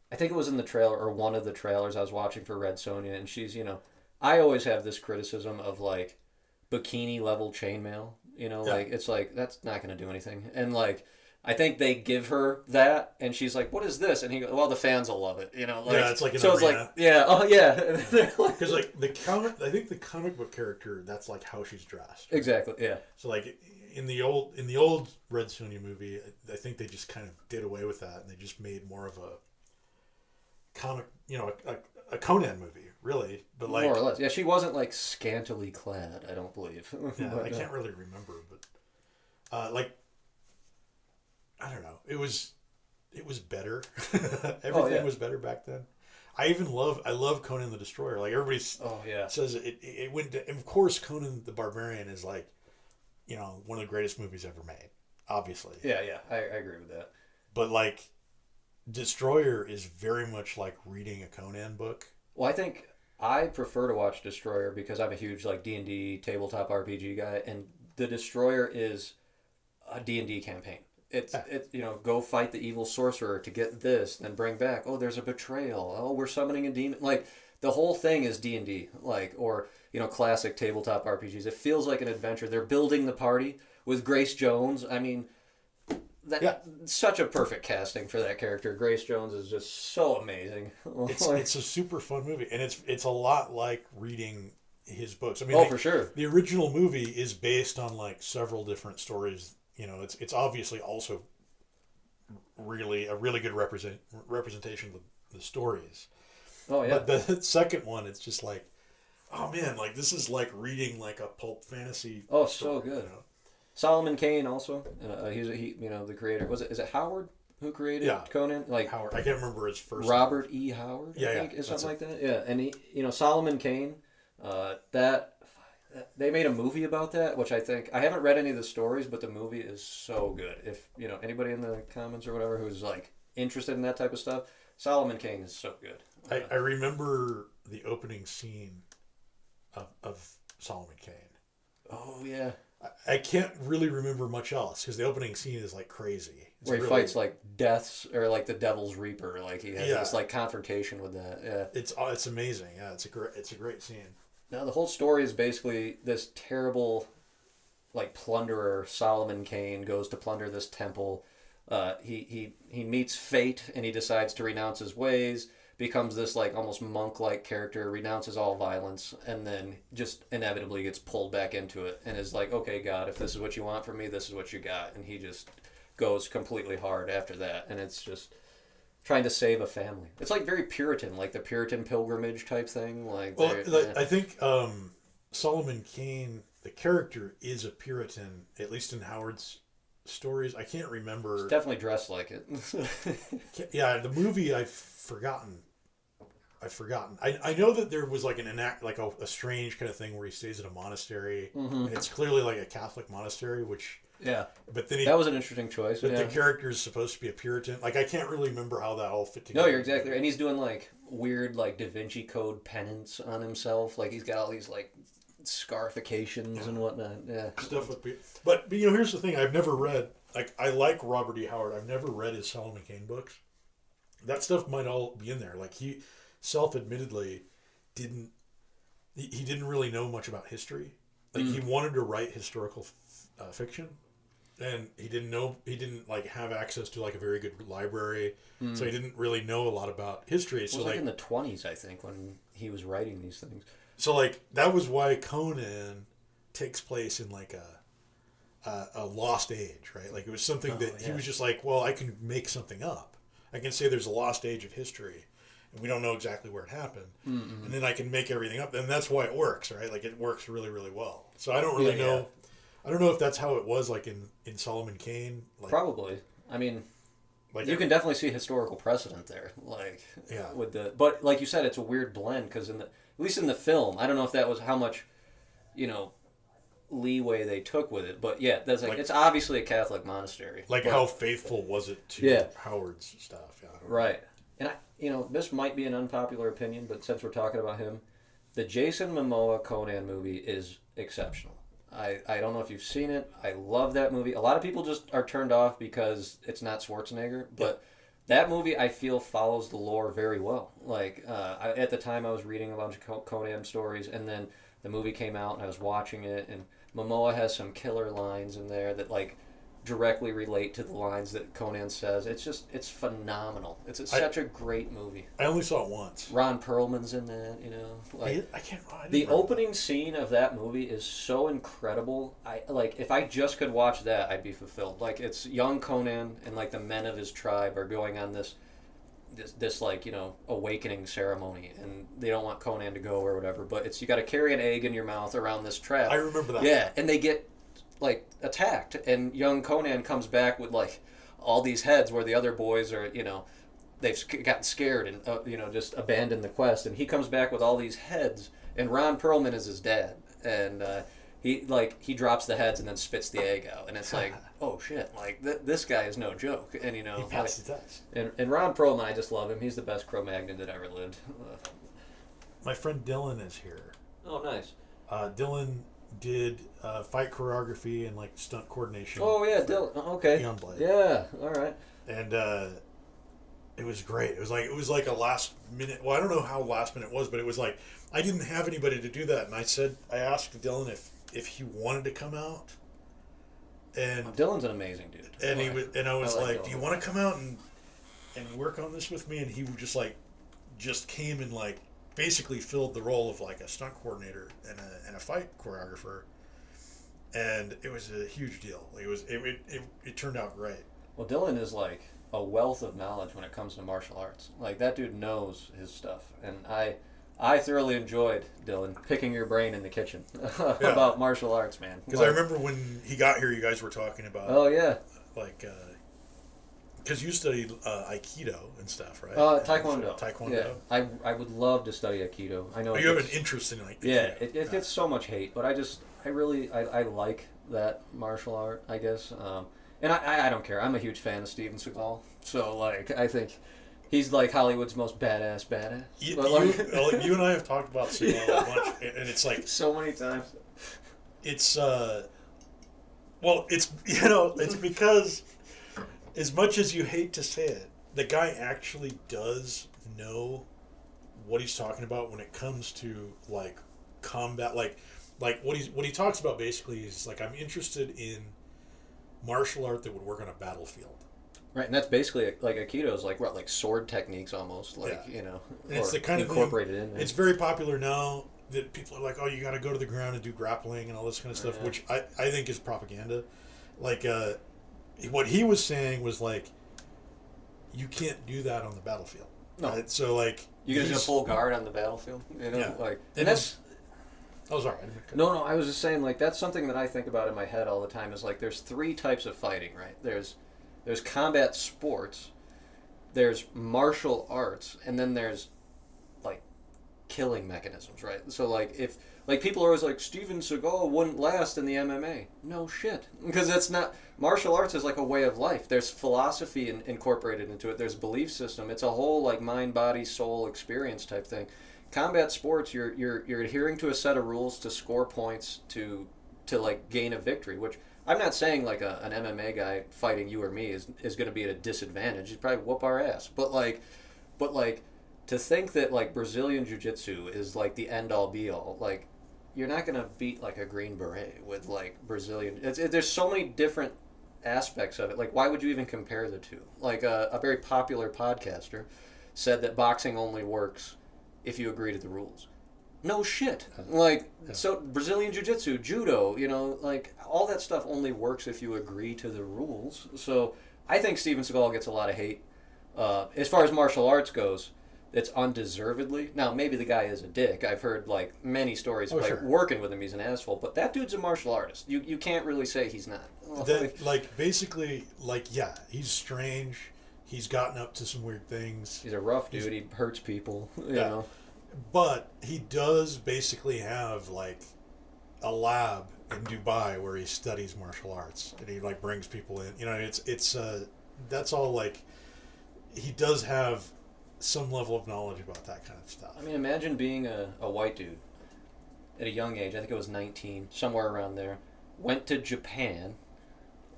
I think it was in the trailer or one of the trailers I was watching for Red Sonja, and she's, I always have this criticism of, like, bikini level chainmail, like, it's like, that's not going to do anything. And, like, I think they give her that, and she's like, what is this? And he goes, well, the fans will love it, Like, yeah, it's like an so arena. It's like, yeah, oh, yeah. Because, like, I think the comic book character, that's, like, how she's dressed. Exactly, yeah. So, like, in the old Red Sonja movie, I think they just kind of did away with that, and they just made more of a comic, a Conan movie, really. But like more or less, yeah, she wasn't like scantily clad. I don't believe. yeah, But, I can't really remember, but like I don't know, it was better. Everything was better back then. I love Conan the Destroyer. Like everybody oh yeah, says it went to, and of course Conan the Barbarian is like, one of the greatest movies ever made, obviously. yeah, I agree with that. But like Destroyer is very much like reading a Conan book. Well, I think I prefer to watch Destroyer because I'm a huge like D&D tabletop RPG guy, and the Destroyer is a D&D campaign. It's go fight the evil sorcerer to get this, then bring back. Oh, there's a betrayal. Oh, we're summoning a demon. Like the whole thing is D&D, like or classic tabletop RPGs. It feels like an adventure. They're building the party with Grace Jones. I mean, such a perfect casting for that character. Grace Jones is just so amazing. It's a super fun movie, and it's a lot like reading his books. I mean, for sure. The original movie is based on like several different stories. It's obviously also really a really good representation of the stories. Oh yeah. But the second one, it's just like, oh man, like this is like reading like a pulp fantasy. Oh, story, so good. Solomon Kane also. He's the creator. Is it Howard who created Conan? Like Howard. I can't remember his first Robert E. Howard. I think is something like that. Yeah, and he Solomon Kane. That they made a movie about that, which I think I haven't read any of the stories, but the movie is so good. If anybody in the comments or whatever who's like interested in that type of stuff, Solomon Kane is so good. I remember the opening scene of Solomon Kane. Oh yeah. I can't really remember much else because the opening scene is like crazy. It's where he fights like deaths or like the Devil's Reaper, like he has this like confrontation with that. Yeah, it's amazing. Yeah, it's a great scene. Now the whole story is basically this terrible, like plunderer Solomon Kane goes to plunder this temple. He meets fate and he decides to renounce his ways. Becomes this like almost monk-like character, renounces all violence, and then just inevitably gets pulled back into it, and is like, okay, God, if this is what you want from me, this is what you got, and he just goes completely hard after that, and it's just trying to save a family. It's like very Puritan, like the Puritan pilgrimage type thing. I think Solomon Kane, the character, is a Puritan, at least in Howard's stories. I can't remember. He's definitely dressed like it. Yeah, the movie I've forgotten. I know that there was like a strange kind of thing where he stays at a monastery, and it's clearly like a Catholic monastery, which But then that was an interesting choice. But the character is supposed to be a Puritan. Like I can't really remember how that all fit together. No, you're exactly right. And he's doing like weird like Da Vinci Code penance on himself. Like he's got all these like scarifications and whatnot. Yeah, stuff with but here's the thing. I've never read. Like I like Robert E. Howard. I've never read his Solomon Kane books. That stuff might all be in there. Like he self-admittedly didn't really know much about history. Like he wanted to write historical fiction, and he didn't like have access to like a very good library, so he didn't really know a lot of history. It was like in the 1920s, I think, when he was writing these things. So like that was why Conan takes place in like a lost age, right? Like it was something that he was just like, well, I can make something up. I can say there's a lost age of history, and we don't know exactly where it happened, and then I can make everything up, and that's why it works, right? Like it works really, really well. So I don't really know. I don't know if that's how it was like in Solomon Kane. Like, probably. I mean, like you can definitely see historical precedent there. Like but like you said, it's a weird blend because at least in the film, I don't know if that was how much, leeway they took with it, but yeah, that's like it's obviously a Catholic monastery. Like how faithful was it to Howard's stuff? Yeah, right. And this might be an unpopular opinion, but since we're talking about him, the Jason Momoa Conan movie is exceptional. I don't know if you've seen it. I love that movie. A lot of people just are turned off because it's not Schwarzenegger, but that movie I feel follows the lore very well. Like at the time I was reading a bunch of Conan stories, and then the movie came out and I was watching it, and Momoa has some killer lines in there that like directly relate to the lines that Conan says. It's phenomenal. Such a great movie. I only saw it once. Ron Perlman's in that, I can't. The opening scene of that movie is so incredible. If I just could watch that, I'd be fulfilled. Like, it's young Conan and like the men of his tribe are going on this awakening ceremony, and they don't want Conan to go or whatever, but it's you got to carry an egg in your mouth around this trap. I remember that. Yeah, and they get like attacked, and young Conan comes back with like all these heads where the other boys are, they've gotten scared and just abandoned the quest, and he comes back with all these heads, and Ron Perlman is his dad, and he drops the heads and then spits the egg out, and it's like, oh shit, like this guy is no joke, and he passed the test. And Ron Perlman, I just love him. He's the best Cro-Magnon that ever lived. My friend Dylan is here. Oh, nice. Dylan did fight choreography and like stunt coordination. Oh yeah, Dylan. Okay. Beyond Blade. Yeah. All right. And it was great. It was like a last minute. Well, I don't know how last minute it was, but it was like I didn't have anybody to do that, and I asked Dylan if he wanted to come out. And Dylan's an amazing dude. And I was like, do you want to come out and work on this with me? And he would just came and like basically filled the role of like a stunt coordinator and a fight choreographer, and it was a huge deal. It turned out great. Well, Dylan is like a wealth of knowledge when it comes to martial arts. Like, that dude knows his stuff, and I thoroughly enjoyed, Dylan, picking your brain in the kitchen about martial arts, man. Because I remember when he got here, you guys were talking about. Oh yeah. Like, because you studied Aikido and stuff, right? Taekwondo. Taekwondo. Yeah, I would love to study Aikido. I know. You have an interest in like. Yeah, it gets so much hate, but I really like that martial art, I guess. And I don't care. I'm a huge fan of Steven Seagal, so like I think he's like Hollywood's most badass. You and I have talked about Seagal a bunch, and it's like so many times. It's it's because as much as you hate to say it, the guy actually does know what he's talking about when it comes to like combat, like what he talks about basically is like, I'm interested in martial art that would work on a battlefield. Right, and that's basically like Aikido's like sword techniques almost, like and it's the kind incorporated of thing, in there. It's very popular now that people are like, oh, you got to go to the ground and do grappling and all this kind of stuff, which I think is propaganda. Like, what he was saying was like, you can't do that on the battlefield. No, right? So like you're gonna full guard on the battlefield, like, and that's. Oh, sorry. No, I was just saying, like, that's something that I think about in my head all the time. Is like, there's three types of fighting, right? There's combat sports, there's martial arts, and then there's like killing mechanisms, right? So like, if like people are always like, Steven Seagal wouldn't last in the MMA. No shit, because that's not, martial arts is like a way of life. There's philosophy incorporated into it. There's belief system. It's a whole like mind, body, soul experience type thing. Combat sports, you're adhering to a set of rules to score points to like gain a victory, which I'm not saying like an MMA guy fighting you or me is going to be at a disadvantage. He'd probably whoop our ass. But like to think that like Brazilian Jiu-Jitsu is like the end all be all, like you're not going to beat like a Green Beret with like Brazilian. There's so many different aspects of it. Like, why would you even compare the two? Like a very popular podcaster said that boxing only works if you agree to the rules. No shit. Like, so Brazilian Jiu-Jitsu, Judo, like all that stuff only works if you agree to the rules. So I think Steven Seagal gets a lot of hate. As far as martial arts goes, it's undeservedly. Now, maybe the guy is a dick. I've heard like many stories of like working with him, he's an asshole, but that dude's a martial artist. You can't really say he's not. Basically, he's strange. He's gotten up to some weird things. He's a rough dude. He hurts people, you know. But he does basically have like a lab in Dubai where he studies martial arts, and he like brings people in. It's that's all like, he does have some level of knowledge about that kind of stuff. I mean, imagine being a white dude at a young age. I think it was 19, somewhere around there. Went to Japan,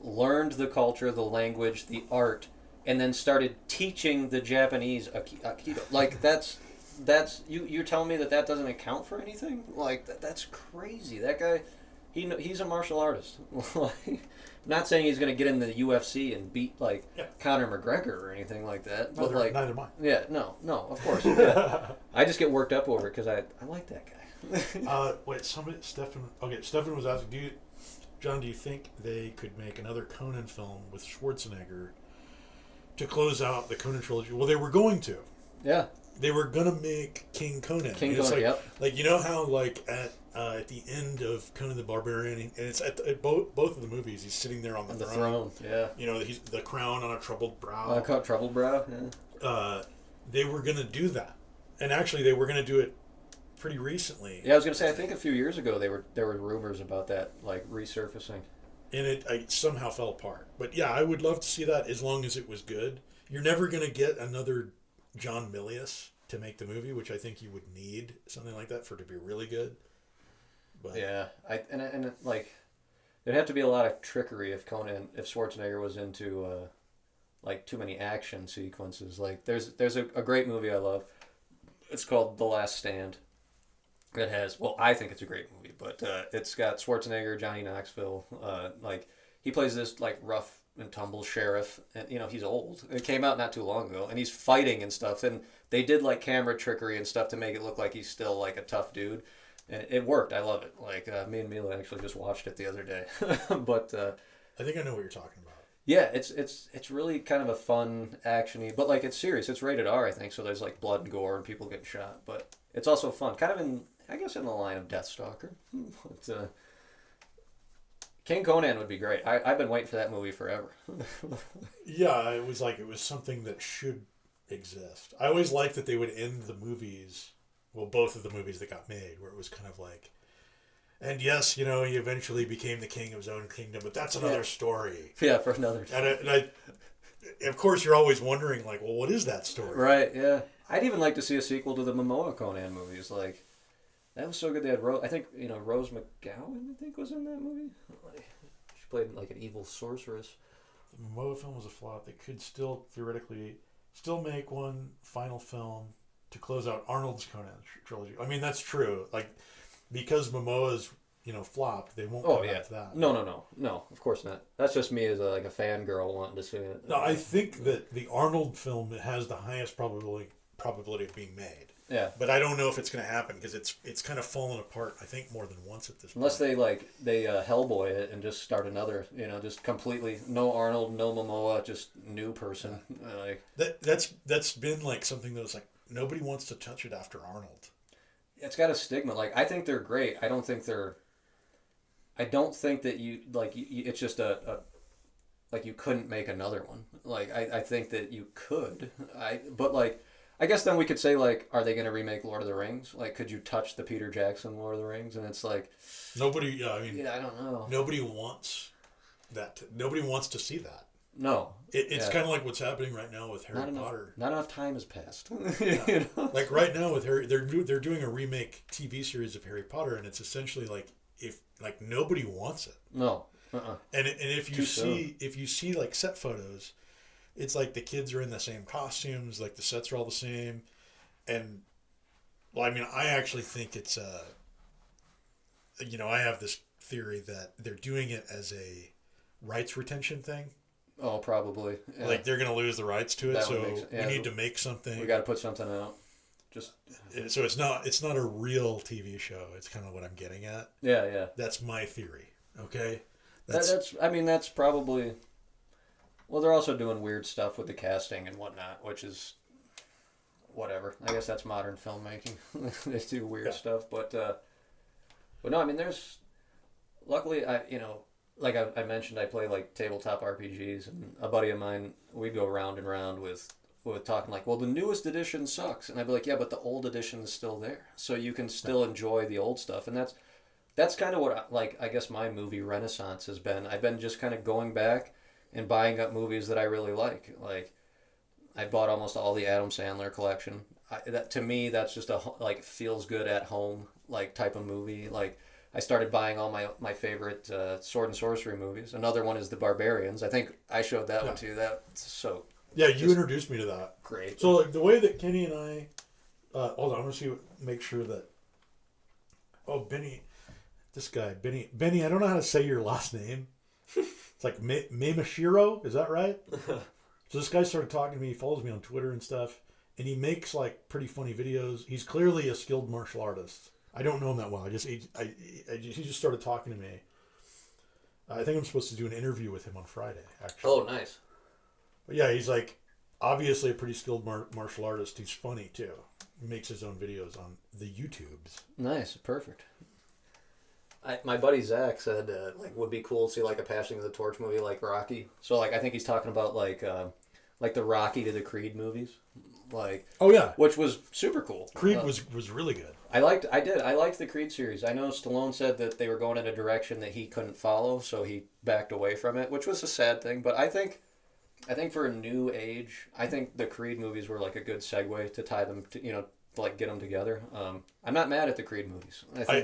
learned the culture, the language, the art, and then started teaching the Japanese Aikido. Like, that's you're telling me that doesn't account for anything? Like, that's crazy. That guy, he's a martial artist. Not saying he's going to get in the UFC and beat like Yeah. Conor McGregor or anything like that. But Neither, like, neither am I. yeah, no, of course. Yeah. I just get worked up over it because I like that guy. Wait, Stefan. Okay, Stefan was asking, John, do you think they could make another Conan film with Schwarzenegger to close out the Conan trilogy? Well, they were going to. Yeah. They were gonna make King Conan. King It's Conan. like, Yep. like you know how like at the end of Conan the Barbarian, and it's at both of the movies, he's sitting there on the throne. Yeah. You know, he's the crown on a troubled brow. Caught troubled brow. Yeah. They were gonna do that, and actually they were gonna do it pretty recently. Yeah, I was gonna say I think a few years ago there were rumors about that like resurfacing. And it somehow fell apart. But yeah, I would love to see that as long as it was good. You're never going to get another John Milius to make the movie, which I think you would need something like that for it to be really good. But Yeah, like there'd have to be a lot of trickery if Schwarzenegger was into like too many action sequences. Like there's a great movie I love. It's called The Last Stand. It has, well, I think it's a great movie, but it's got Schwarzenegger, Johnny Knoxville. Like he plays this like rough and tumble sheriff, and you know he's old. It came out not too long ago, and he's fighting and stuff. And they did like camera trickery and stuff to make it look like he's still like a tough dude, and it worked. I love it. Like me and Mila actually just watched it the other day, but I think I know what you're talking about. yeah, it's really kind of a fun actiony, but like it's serious. It's rated R, I think, so there's like blood and gore and people getting shot, but it's also fun, kind of I guess in the line of Deathstalker. But, King Conan would be great. I've been waiting for that movie forever. Yeah, it was something that should exist. I always liked that they would end the movies, well, both of the movies that got made, where it was kind of like, and yes, you know, he eventually became the king of his own kingdom, but that's another story. Yeah, for another time. And I, of course, you're always wondering, like, well, what is that story? Right, yeah. I'd even like to see a sequel to the Momoa Conan movies. Like, that was so good. They had I think, Rose McGowan, I think, was in that movie. She played like an evil sorceress. The Momoa film was a flop. They could still theoretically make one final film to close out Arnold's Conan trilogy. I mean, that's true. Like, because Momoa's flopped, they won't come back to that. No, of course not. That's just me as a fangirl wanting to see it. No, I think that the Arnold film has the highest probability of being made. Yeah. But I don't know if it's going to happen because it's kind of fallen apart, I think, more than once at this point. Unless they Hellboy it and just start another, just completely no Arnold, no Momoa, just new person. That's been like something that was like nobody wants to touch it after Arnold. It's got a stigma. Like, I think they're great. I don't think that you it's just like you couldn't make another one. Like, I think that you could. I guess then we could say, like, are they going to remake Lord of the Rings? Like, could you touch the Peter Jackson Lord of the Rings? And it's like, nobody. Yeah, I mean, I don't know. Nobody wants that. Nobody wants to see that. No. It's kind of like what's happening right now with Harry Potter. Not enough time has passed. Yeah. Like right now with Harry, they're doing a remake TV series of Harry Potter, and it's essentially like nobody wants it. No. And if you see like set photos, it's like the kids are in the same costumes, like the sets are all the same, and well, I mean, I actually think it's I have this theory that they're doing it as a rights retention thing. Oh, probably. Yeah. Like they're going to lose the rights to it, That so we need to make something. We got to put something out. So it's not a real TV show. It's kind of what I'm getting at. Yeah. That's my theory. Okay. That's probably. Well, they're also doing weird stuff with the casting and whatnot, which is whatever. I guess that's modern filmmaking. They do weird stuff, but no, I mean, luckily, like I mentioned, I play like tabletop RPGs, and a buddy of mine, we'd go round and round with talking like, well, the newest edition sucks, and I'd be like, yeah, but the old edition is still there, so you can still enjoy the old stuff, and that's kind of what I guess my movie renaissance has been. I've been just kind of going back and buying up movies that I really like. Like, I bought almost all the Adam Sandler collection. To me, that's just a feels good at home like type of movie. Like, I started buying all my favorite sword and sorcery movies. Another one is The Barbarians. I think I showed that one too. That's so. Yeah, you introduced me to that. Great. So like the way that Kenny and I, hold on, I'm gonna make sure that. Oh, Benny, this guy, Benny. Benny, I don't know how to say your last name. It's like Mamashiro, is that right? So this guy started talking to me. He follows me on Twitter and stuff, and he makes like pretty funny videos. He's clearly a skilled martial artist. I don't know him that well. He just started talking to me. I think I'm supposed to do an interview with him on Friday, actually. Oh, nice. But yeah, he's like obviously a pretty skilled martial artist. He's funny too. He makes his own videos on the YouTubes. Nice, perfect. My buddy Zach said like would be cool to see like a Passing of the Torch movie like Rocky. So like I think he's talking about like the Rocky to the Creed movies, like Oh yeah, which was super cool. Creed was really good. I liked the Creed series. I know Stallone said that they were going in a direction that he couldn't follow, so he backed away from it, which was a sad thing. But I think for a new age, I think the Creed movies were like a good segue to tie them to, like get them together. I'm not mad at the Creed movies.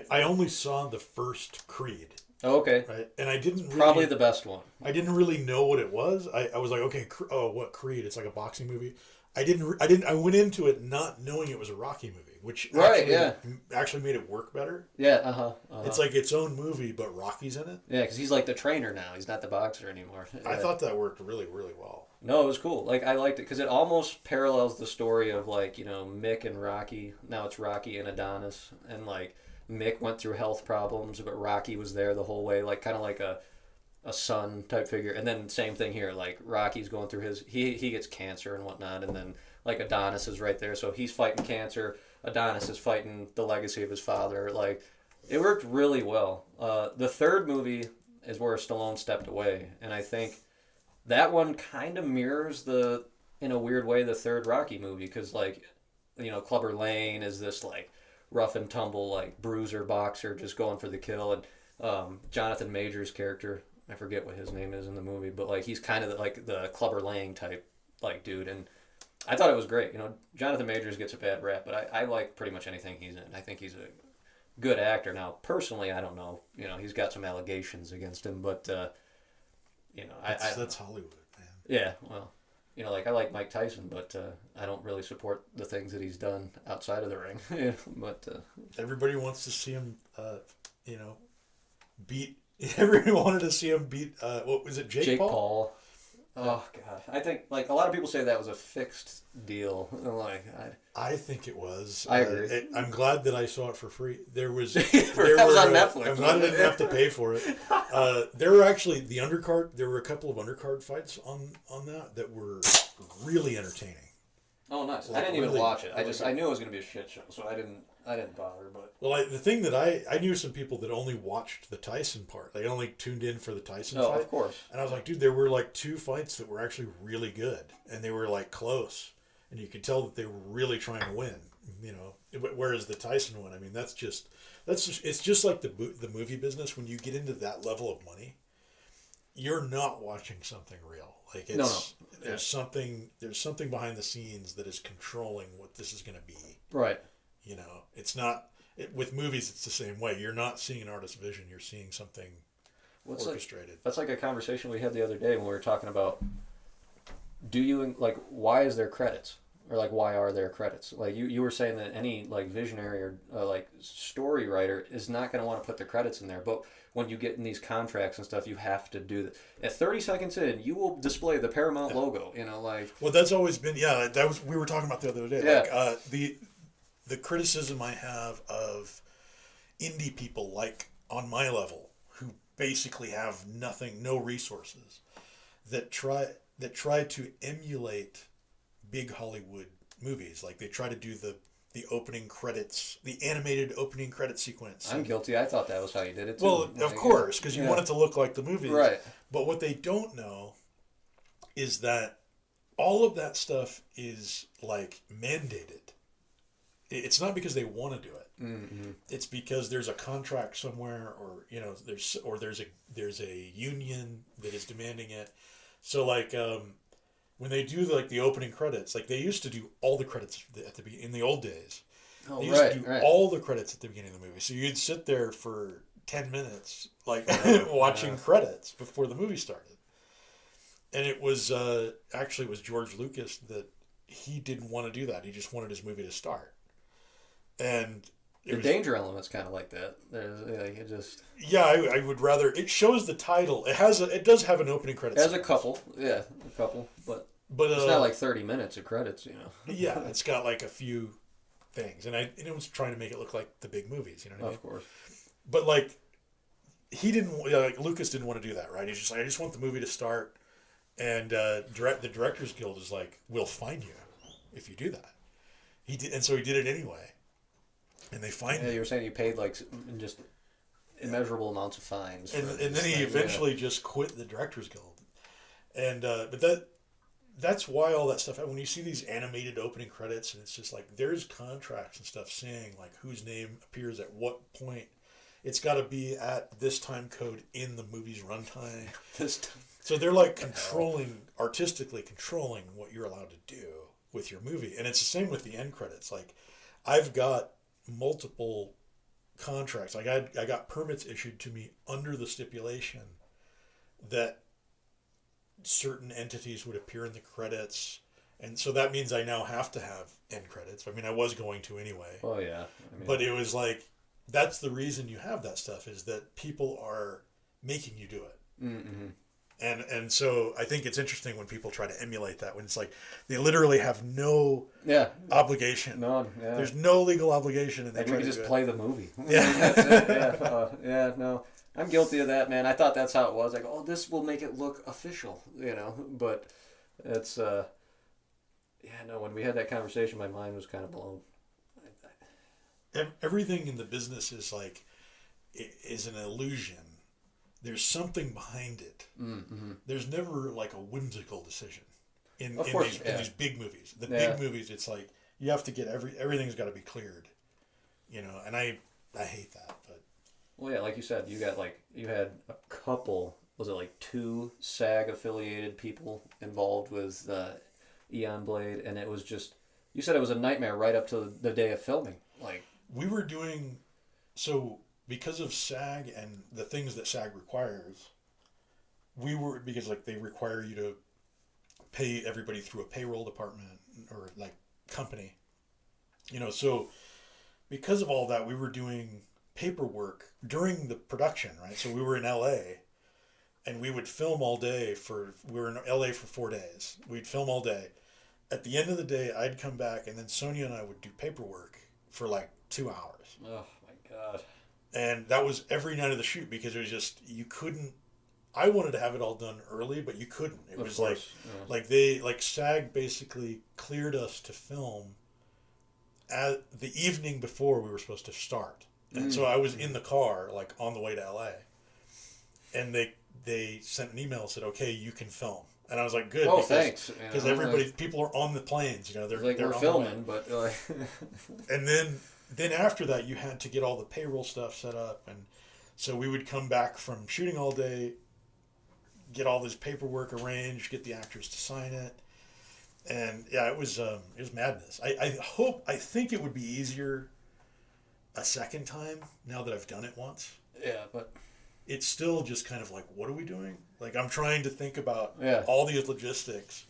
I only saw the first Creed. Oh, okay. Right, and I didn't really, Probably the best one. I didn't really know what it was. I was like, okay, what Creed? It's like a boxing movie. I went into it not knowing it was a Rocky movie, which actually made it work better. Yeah, It's like its own movie, but Rocky's in it. Yeah, because he's like the trainer now. He's not the boxer anymore. I thought that worked really, really well. No, it was cool. Like I liked it because it almost parallels the story of like Mick and Rocky. Now it's Rocky and Adonis, and like Mick went through health problems, but Rocky was there the whole way, like kind of like a son type figure. And then same thing here, like Rocky's going through he gets cancer and whatnot, and then like Adonis is right there, so he's fighting cancer. Adonis is fighting the legacy of his father. Like it worked really well. The third movie is where Stallone stepped away, and I think that one kind of mirrors in a weird way the third Rocky movie, because like Clubber Lang is this like rough and tumble like bruiser boxer just going for the kill, and Jonathan Majors' character, I forget what his name is in the movie, but like he's kind of like the Clubber Lang type like dude, and I thought it was great. Jonathan Majors gets a bad rap, but I like pretty much anything he's in. I think he's a good actor. Now, personally, I don't know. He's got some allegations against him, but that's Hollywood, man. Yeah, well, like I like Mike Tyson, but I don't really support the things that he's done outside of the ring. But everybody wants to see him, beat. Everybody wanted to see him beat. What was it, Jake Paul? Oh God, I think like a lot of people say that was a fixed deal. Like I think it was. I agree. I'm glad that I saw it for free. There was on Netflix. I'm glad I didn't have to pay for it. There were actually the undercard. There were a couple of undercard fights on that were really entertaining. Oh, nice! Like, I didn't even watch it. Really I knew it was going to be a shit show, so I didn't bother. But the thing that I knew some people that only watched the Tyson part. They only tuned in for the Tyson fight. Oh, of course. And I was like, dude, there were like two fights that were actually really good, and they were like close, and you could tell that they were really trying to win. Whereas the Tyson one, I mean, it's just like the movie business. When you get into that level of money, you're not watching something real. Like there's something behind the scenes that is controlling what this is going to be. Right. It's not with movies. It's the same way. You're not seeing an artist's vision. You're seeing something orchestrated. That's like a conversation we had the other day when we were talking about. Why is there credits? Or like, why are there credits? Like you were saying that any like visionary or like story writer is not going to want to put the credits in there, but when you get in these contracts and stuff, you have to do that. At 30 seconds in, you will display the Paramount logo. Well, that's always been that was we were talking about the other day. Yeah. Like the criticism I have of indie people like on my level who basically have no resources that try to emulate big Hollywood movies. Like they try to do the opening credits, the animated opening credit sequence. I'm guilty. I thought that was how you did it too. Well, of course, because you want it to look like the movie. Right. But what they don't know is that all of that stuff is like mandated. It's not because they want to do it. Mm-hmm. It's because there's a contract somewhere, or there's a union that is demanding it. So like when they do like the opening credits, like they used to do all the credits in the old days. Oh, they used to do all the credits at the beginning of the movie. So you'd sit there for 10 minutes like watching credits before the movie started. And it was actually was George Lucas that he didn't want to do that. He just wanted his movie to start. And The danger element's kind of like that. There's like it just Yeah, I would rather. It shows the title. It does have an opening credits. as a couple, but but it's not like 30 minutes of credits, Yeah, it's got like a few things, and it was trying to make it look like the big movies. You know what I mean? Of course. But like, he didn't like Lucas didn't want to do that, right? He's just like, I just want the movie to start, and the Directors Guild is like, we'll fine you if you do that. He did, and so he did it anyway. And they fined him. You were saying you paid like just immeasurable amounts of fines. And then he eventually just quit the Directors Guild. And but that's why all that stuff. When you see these animated opening credits, and it's just like there's contracts and stuff saying like whose name appears at what point. It's got to be at this time code in the movie's runtime. So they're like artistically controlling what you're allowed to do with your movie. And it's the same with the end credits. Like, I've got multiple contracts. Like, I got permits issued to me under the stipulation that certain entities would appear in the credits. And so that means I now have to have end credits. I mean, I was going to anyway. Oh, yeah. But it was like, that's the reason you have that stuff, is that people are making you do it. Mm-hmm. And so I think it's interesting when people try to emulate that, when it's like they literally have no obligation. No, yeah. There's no legal obligation, and we can just play the movie. Yeah. That's it. Yeah. No, I'm guilty of that, man. I thought that's how it was. Like, oh, this will make it look official, But it's when we had that conversation, my mind was kind of blown. Everything in the business is an illusion. There's something behind it. Mm-hmm. There's never like a whimsical decision in these big movies. The big movies, it's like you have to get everything's got to be cleared, And I hate that. But well, yeah, like you said, you had a couple. Was it like 2 SAG affiliated people involved with Eon Blade, and it was just. You said it was a nightmare right up to the day of filming. Like we were doing so. Because of SAG and the things that SAG requires, because they require you to pay everybody through a payroll department or like company, so because of all that, we were doing paperwork during the production, right? So we were in LA and we would film all day we were in LA for 4 days. We'd film all day. At the end of the day, I'd come back and then Sonia and I would do paperwork for like 2 hours. Oh my God. And that was every night of the shoot, because it was just, you couldn't, I wanted to have it all done early, but you couldn't. It was like SAG basically cleared us to film at the evening before we were supposed to start. And so I was in the car, like on the way to LA. And they sent an email and said, okay, you can film. And I was like, good. Oh, thanks. Because people are on the planes, they're we're filming, but. And then after that, you had to get all the payroll stuff set up, and so we would come back from shooting all day, get all this paperwork arranged, get the actors to sign it, and it was madness. I think it would be easier a second time now that I've done it once. Yeah, but it's still just kind of like, what are we doing? Like, I'm trying to think about all these logistics,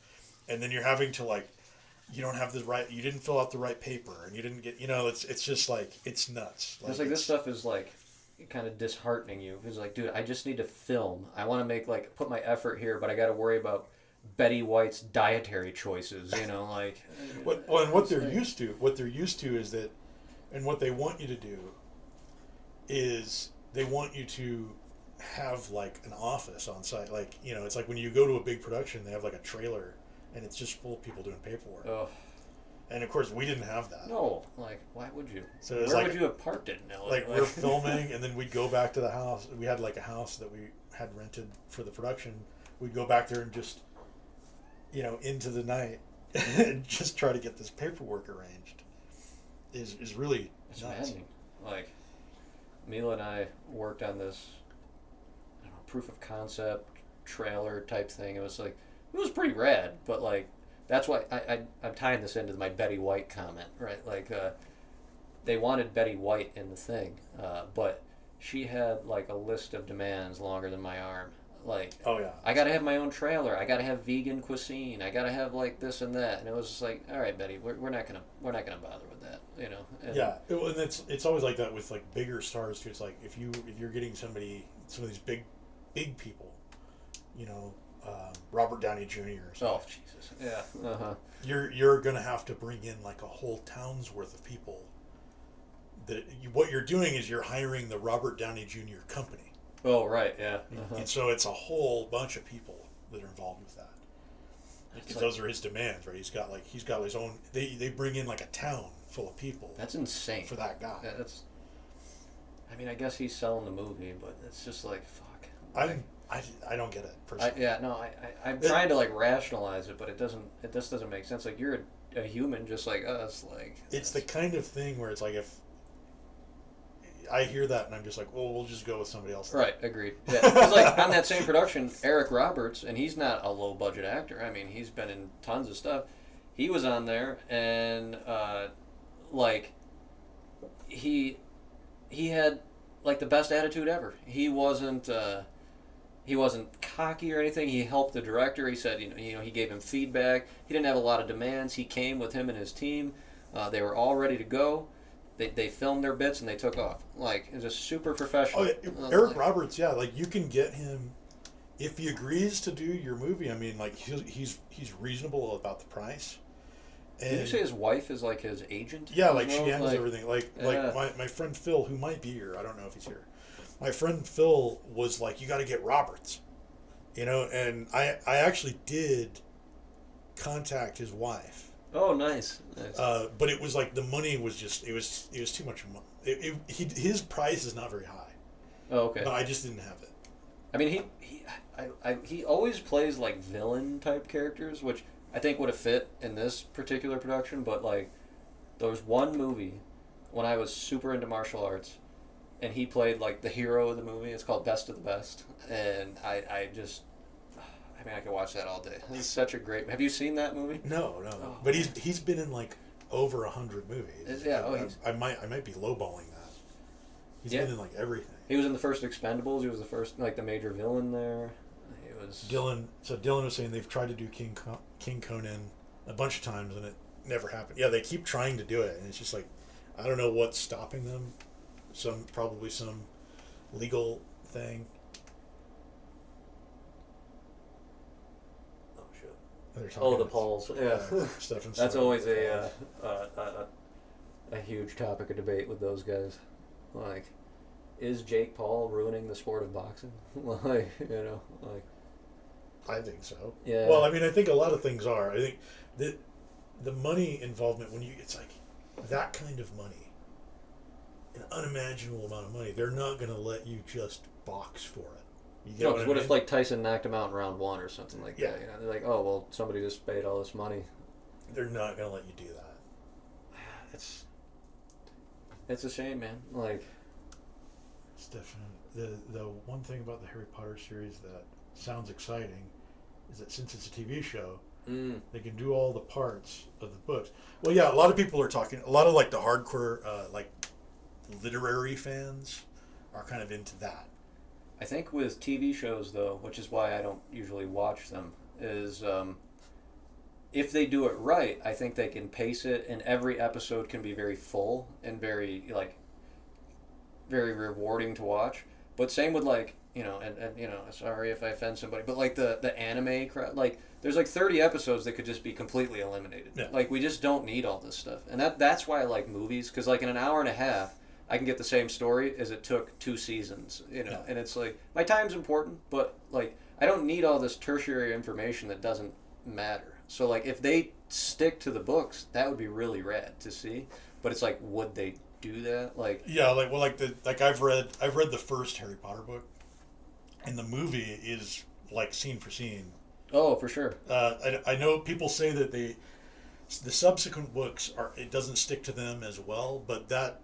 and then you're having to like. You don't have you didn't fill out the right paper, and you didn't get, it's just like, it's nuts. It's like this stuff is like kind of disheartening you. It's like, dude, I just need to film. I want to put my effort here, but I got to worry about Betty White's dietary choices, like. What they're used to is that, and what they want you to do is they want you to have like an office on site. Like, it's like when you go to a big production, they have like a trailer. And it's just full of people doing paperwork. Oh. And of course, we didn't have that. No, like, why would you? So where would you have parked it? No, like we're filming, and then we'd go back to the house. We had like a house that we had rented for the production. We'd go back there and just, into the night, and just try to get this paperwork arranged. Is really it's nuts. maddening. Like, Mila and I worked on this, proof of concept trailer type thing. It was like. It was pretty rad, but like that's why I'm tying this into my Betty White comment, right? Like they wanted Betty White in the thing, but she had like a list of demands longer than my arm. Like, Oh yeah. I gotta have my own trailer. I gotta have vegan cuisine. I gotta have like this and that. And it was just like, all right, Betty, we're not gonna bother with that, you know. And, Yeah, and it's always like that with like bigger stars too. It's like if you're getting some of these big people, you know, Robert Downey Jr. or something. Oh Jesus, yeah. You're gonna have to bring in like a whole town's worth of people. What you're doing is you're hiring the Robert Downey Jr. company, Oh right, yeah. and so it's a whole bunch of people that are involved with that. Because those are his demands, right? He's got his own. They bring in like a town full of people. That's insane For that guy. Yeah, that's. I mean, I guess he's selling the movie, but it's just like fuck. Like, I don't get it personally. I'm trying to like rationalize it, but it just doesn't make sense. Like you're a human just like us. Like It's the kind of thing where it's like if I hear that and I'm just like, well, we'll just go with somebody else. Right, agreed. Yeah, because like on that same production, Eric Roberts, and he's not a low budget actor. I mean, he's been in tons of stuff. He was on there, and like he had like the best attitude ever. He wasn't cocky or anything. He helped the director. He said, you know, he gave him feedback. He didn't have a lot of demands. He came with him and his team. They were all ready to go. They filmed their bits and they took off. Like, it was just super professional. Oh, yeah. Eric Roberts, yeah, like you can get him if he agrees to do your movie. I mean, like he's reasonable about the price. And did you say his wife is like his agent? yeah, like well? she handles like, everything. Like yeah. like my friend Phil, who might be here, I don't know if he's here. My friend Phil was like, you got to get Roberts, you know, and I actually did contact his wife. Oh, nice. But it was like the money was just it was too much money. His price is not very high. Oh, okay. But I just didn't have it. I mean, he always plays like villain type characters, which I think would have fit in this particular production. But like, there was one movie when I was super into martial arts, and he played like the hero of the movie. It's called Best of the Best, and I mean, I could watch that all day. It's such a great. Have you seen that movie? No. Oh, But he's been in like over 100 movies. Yeah. I might be lowballing that. He's Yeah. been in like everything. He was in the first Expendables. He was the first, like, the major villain there. He was. Dylan. So Dylan was saying they've tried to do King Conan a bunch of times and it never happened. Yeah, they keep trying to do it, and it's just like I don't know what's stopping them. Probably some legal thing. Oh shit. They're talking Oh, the about- polls. Yeah. Stefan That's Slater. always a huge topic of debate with those guys. Like, is Jake Paul ruining the sport of boxing? Like, you know, like. I think so. Yeah. Well, I mean, I think a lot of things are. I think that the money involvement it's like that kind of money, an unimaginable amount of money. They're not going to let you just box for it. You get No, what because I what mean? if like Tyson knocked him out in round 1 or something like Yeah. that? You know, they're like, oh well, somebody just paid all this money. They're not going to let you do that. It's a shame, man. Like, Stefan, the one thing about the Harry Potter series that sounds exciting is that since it's a TV show, they can do all the parts of the books. Well, yeah, a lot of people are talking. A lot of like the hardcore, like literary fans, are kind of into that. I think with TV shows though, which is why I don't usually watch them, is if they do it right, I think they can pace it, and every episode can be very full and very very rewarding to watch. But same with like, you know, and you know, sorry if I offend somebody, but like the anime crowd, like there's like 30 episodes that could just be completely eliminated. Yeah. Like we just don't need all this stuff, and that's why I like movies, because like in an hour and a half, I can get the same story as it took 2 seasons. You know, Yeah. and it's like my time's important, but like I don't need all this tertiary information that doesn't matter. So like if they stick to the books, that would be really rad to see. But it's like, would they do that? Like, Yeah, like I've read the first Harry Potter book, and the movie is like scene for scene. oh, for sure. I know people say that the subsequent books it doesn't stick to them as well, but that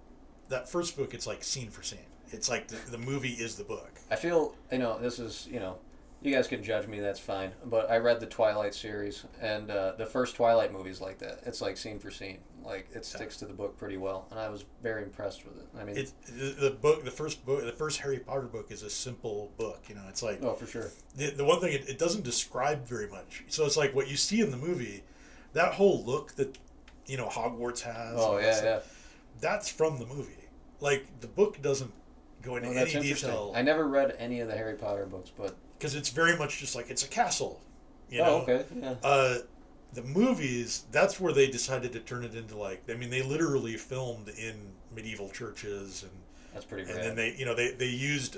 first book, it's like scene for scene. It's like the movie is the book. I feel, you know, this is, you know, You guys can judge me, that's fine. But I read the Twilight series, and the first Twilight movie's like that. It's like scene for scene. Like, it sticks to the book pretty well, and I was very impressed with it. I mean, It's the first Harry Potter book is a simple book. You know, it's like oh, for sure. the one thing it doesn't describe very much. So it's like what you see in the movie, that whole look that Hogwarts has. Oh, and yeah, yeah. That's from the movie. Like the book doesn't go into Well, any that's interesting. detail I never read any of the Harry Potter books, but because it's very much just like it's a castle. You oh, know? okay, yeah. The movies, that's where they decided to turn it into like. I mean, they literally filmed in medieval churches That's pretty and rad. then they used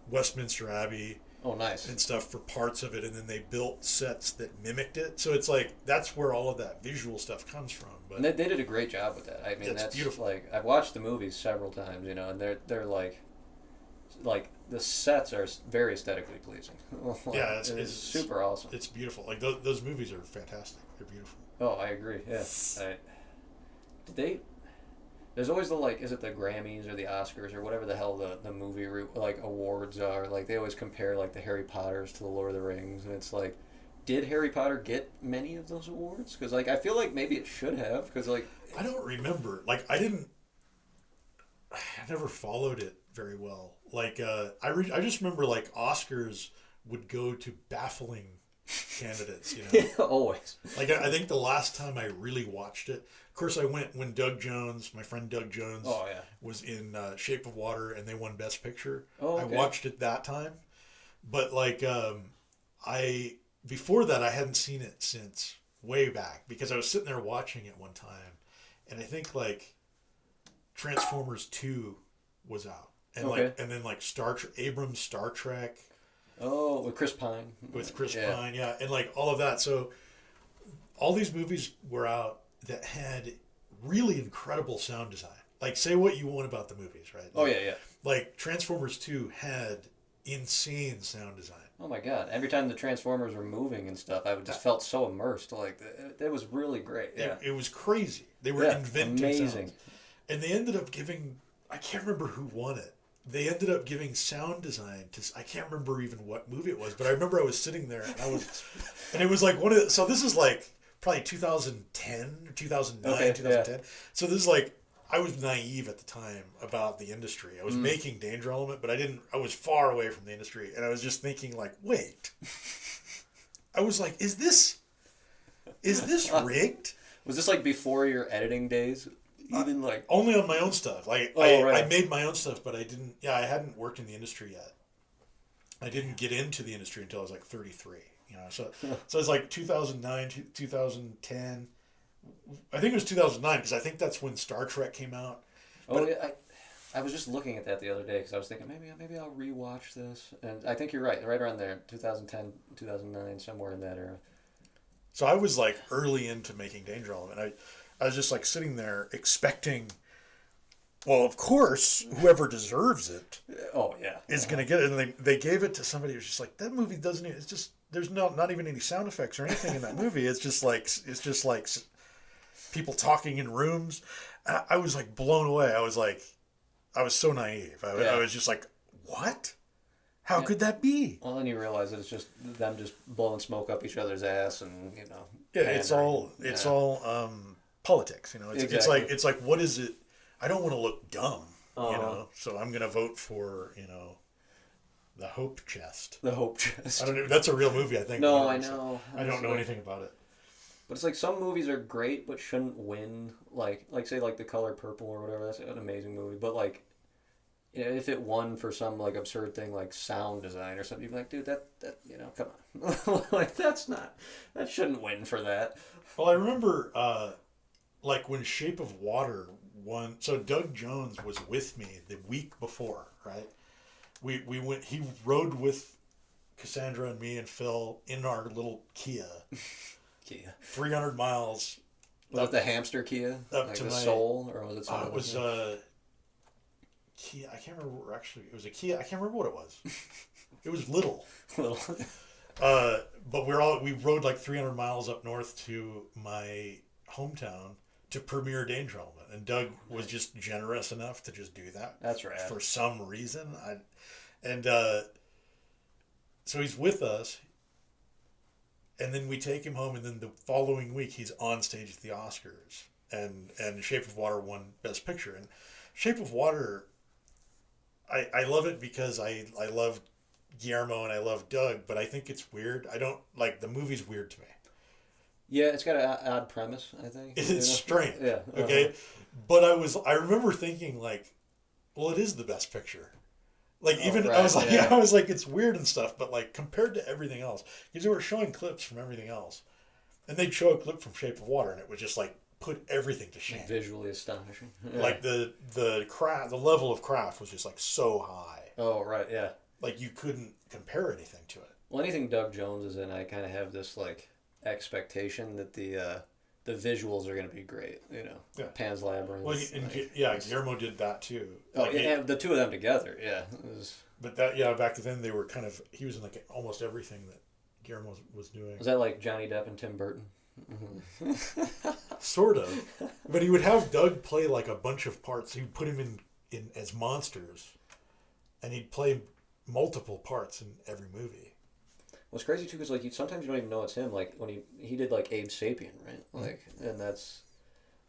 Westminster Abbey Oh, nice. and stuff for parts of it, and then they built sets that mimicked it. So it's like that's where all of that visual stuff comes from. But And they did a great job with that. I mean, It's that's beautiful. like I've watched the movies several times, and they're like the sets are very aesthetically pleasing. Like, Yeah, it's super awesome. it's beautiful. Like those movies are fantastic. They're beautiful. Oh, I agree. Yeah. Did they? There's always the is it the Grammys or the Oscars or whatever the hell the movie awards are? Like they always compare like the Harry Potters to the Lord of the Rings, and it's like, did Harry Potter get many of those awards? Because I feel like maybe it should have. Because I don't remember. Like I never followed it very well. Like I just remember like Oscars would go to baffling candidates. always. Like I think the last time I really watched it, of course, I went when my friend Doug Jones, Oh yeah. was in Shape of Water, and they won Best Picture. Oh, I okay. watched it that time, but like I before that I hadn't seen it since way back because I was sitting there watching it one time, and I think like Transformers 2 was out, and Okay. and then like Abrams Star Trek Oh, with Chris Pine. with Chris Yeah. Pine, yeah, and like all of that. So all these movies were out that had really incredible sound design. Like, say what you want about the movies, right? Oh Like, yeah, yeah. Like Transformers 2 had insane sound design. Oh my god! Every time the Transformers were moving and stuff, I just felt so immersed. Like it was really great. Yeah. It was crazy. They were Yeah, inventing amazing. sounds. And they ended up giving, I can't remember who won it. They ended up giving sound design to, I can't remember even what movie it was, but I remember I was sitting there and it was like so this is like probably 2010 or 2009, Okay, 2010. So this is like, I was naive at the time about the industry. I was making Danger Element, but I was far away from the industry. And I was just thinking like, wait, I was like, is this rigged? Was this like before your editing days? Even like Only on my own stuff. Like right. I made my own stuff, but I didn't. Yeah, I hadn't worked in the industry yet. I didn't get into the industry until I was like 33. So it's like 2009, 2010. I think it was 2009 because I think that's when Star Trek came out. oh yeah, I was just looking at that the other day because I was thinking maybe I'll rewatch this, and I think you're right around there, 2010, 2009, somewhere in that era. So I was like early into making Danger Element. I was just like sitting there expecting, well, of course, whoever deserves it Oh yeah, is going to get it. And they gave it to somebody who's just like, that movie doesn't even, it's just, there's not even any sound effects or anything in that movie. It's just like people talking in rooms. I was like blown away. I was so naive. I was just like, what? How could that be? Well, then you realize that it's just them just blowing smoke up each other's ass, and Yeah, it's all politics. Exactly. It's like what is it? I don't want to look dumb, so I'm gonna vote for the Hope Chest. the hope chest. I don't know. That's a real movie, I think. No, I know. I don't know anything about it. But it's like some movies are great but shouldn't win. Like say like The Color Purple or whatever. That's an amazing movie. But like, if it won for some like absurd thing like sound design or something, you'd be like, dude, that come on, like that shouldn't win for that. Well, I remember like when Shape of Water won. So Doug Jones was with me the week before, right? We went. He rode with Cassandra and me and Phil in our little Kia. Kia. 300 miles. Was it the hamster Kia? Up Like to the my- Soul, or was it something? It was Kia. I can't remember. Actually, it was a Kia. I can't remember what it was. It was little. little. But we rode like 300 miles up north to my hometown to premiere Danger Element, and Doug was just generous enough to just do that. That's rad. For some reason, So he's with us, and then we take him home, and then the following week he's on stage at the Oscars, and Shape of Water won Best Picture. And Shape of Water, I love it because I love Guillermo and I love Doug, but I think it's weird. I don't like the movie's weird to me. Yeah, it's got an odd premise, I think. It's strange. Yeah. Okay, but I remember thinking like, well, it is the Best Picture. Like even right, I was like yeah. I was like it's weird and stuff, but like compared to everything else, because they were showing clips from everything else, and they'd show a clip from Shape of Water, and it would just like put everything to shame. Visually astonishing. Yeah. Like the craft, the level of craft was just like so high. Oh right, yeah. Like you couldn't compare anything to it. Well, anything Doug Jones is in, I kind of have this like expectation that the visuals are going to be great. You know, Yeah. Pan's Labyrinth. Well, Guillermo did that too. Oh, Like, yeah, the two of them together, yeah. It was, but back then they were kind of he was in like almost everything that Guillermo was doing. was that like Johnny Depp and Tim Burton? Sort of, but he would have Doug play like a bunch of parts. He would put him in as monsters, and he'd play multiple parts in every movie. What's crazy too is like sometimes you don't even know it's him. Like when he did like Abe Sapien, right? Like, and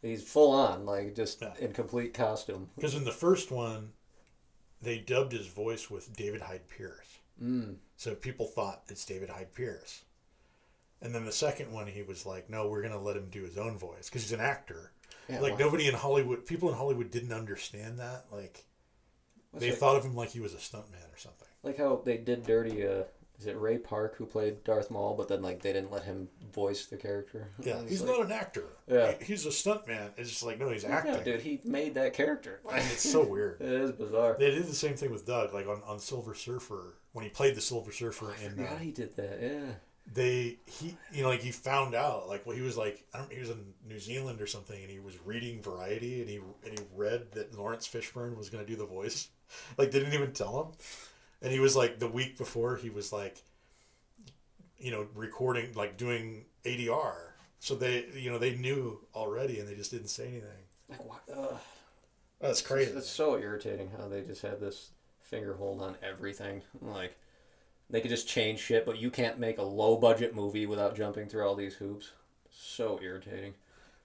he's full on like just in complete costume. Because in the first one, they dubbed his voice with David Hyde Pierce, so people thought it's David Hyde Pierce. And then the second one, he was like, "No, we're gonna let him do his own voice because he's an actor." Yeah, like nobody in Hollywood, people in Hollywood didn't understand that. Like they thought of him like he was a stuntman or something. Like how they did dirty. Is it Ray Park who played Darth Maul? But then like they didn't let him voice the character. Yeah, he's like, not an actor. Yeah, he's a stuntman. It's just like no, he's acting. Yeah, dude, he made that character. It's so weird. It is bizarre. They did the same thing with Doug, like on Silver Surfer when he played the Silver Surfer in. Yeah, he did that. Yeah. He found out like he was like he was in New Zealand or something, and he was reading Variety, and he read that Lawrence Fishburne was going to do the voice. Like they didn't even tell him, and he was like the week before he was like, recording like doing ADR. So they knew already, and they just didn't say anything. Like what? That's crazy. It's so irritating how they just have this finger hold on everything. Like. They could just change shit, but you can't make a low-budget movie without jumping through all these hoops. So irritating.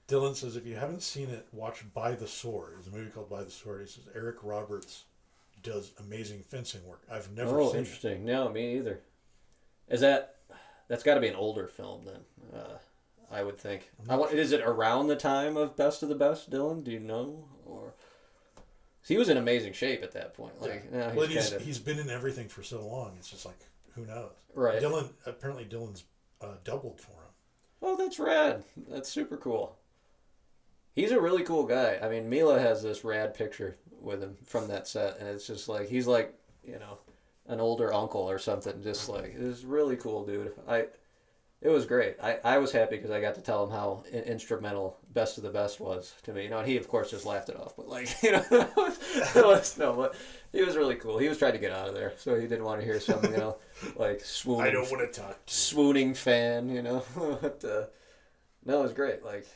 Dylan says, if you haven't seen it, watch By the Sword. There's a movie called By the Sword. He says, Eric Roberts does amazing fencing work. I've never seen it. Oh, interesting. No, me either. That's got to be an older film then, I would think. Is it around the time of Best of the Best, Dylan? Do you know? Or... He was in amazing shape at that point. Like, yeah. He's been in everything for so long. It's just like, who knows? Right. Apparently Dylan's doubled for him. Oh, that's rad. That's super cool. He's a really cool guy. I mean, Mila has this rad picture with him from that set, and it's just like, he's like, an older uncle or something. Just like, it was really cool, dude. It was great. I was happy because I got to tell him how instrumental Best of the Best was to me. And he, of course, just laughed it off. But, like, but he was really cool. He was trying to get out of there. So he didn't want to hear some, like, swooning. I don't want to talk to swooning fan, But, no, it was great. Like,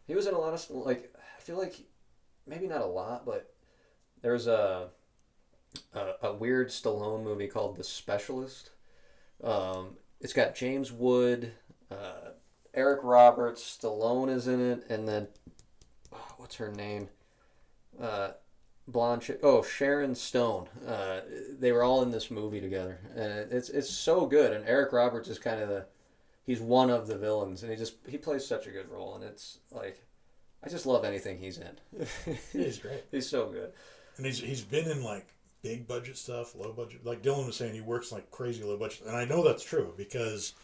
he was in a lot of, like, I feel like, maybe not a lot, but there's a weird Stallone movie called The Specialist. It's got James Wood, Eric Roberts, Stallone is in it, and then what's her name? Blonde chick. Oh, Sharon Stone. They were all in this movie together, and it's so good. And Eric Roberts is kind of he's one of the villains, and he plays such a good role, and it's like I just love anything he's in. He's great. He's so good, and he's been in like big budget stuff, low budget. Like Dylan was saying, he works like crazy low budget, and I know that's true because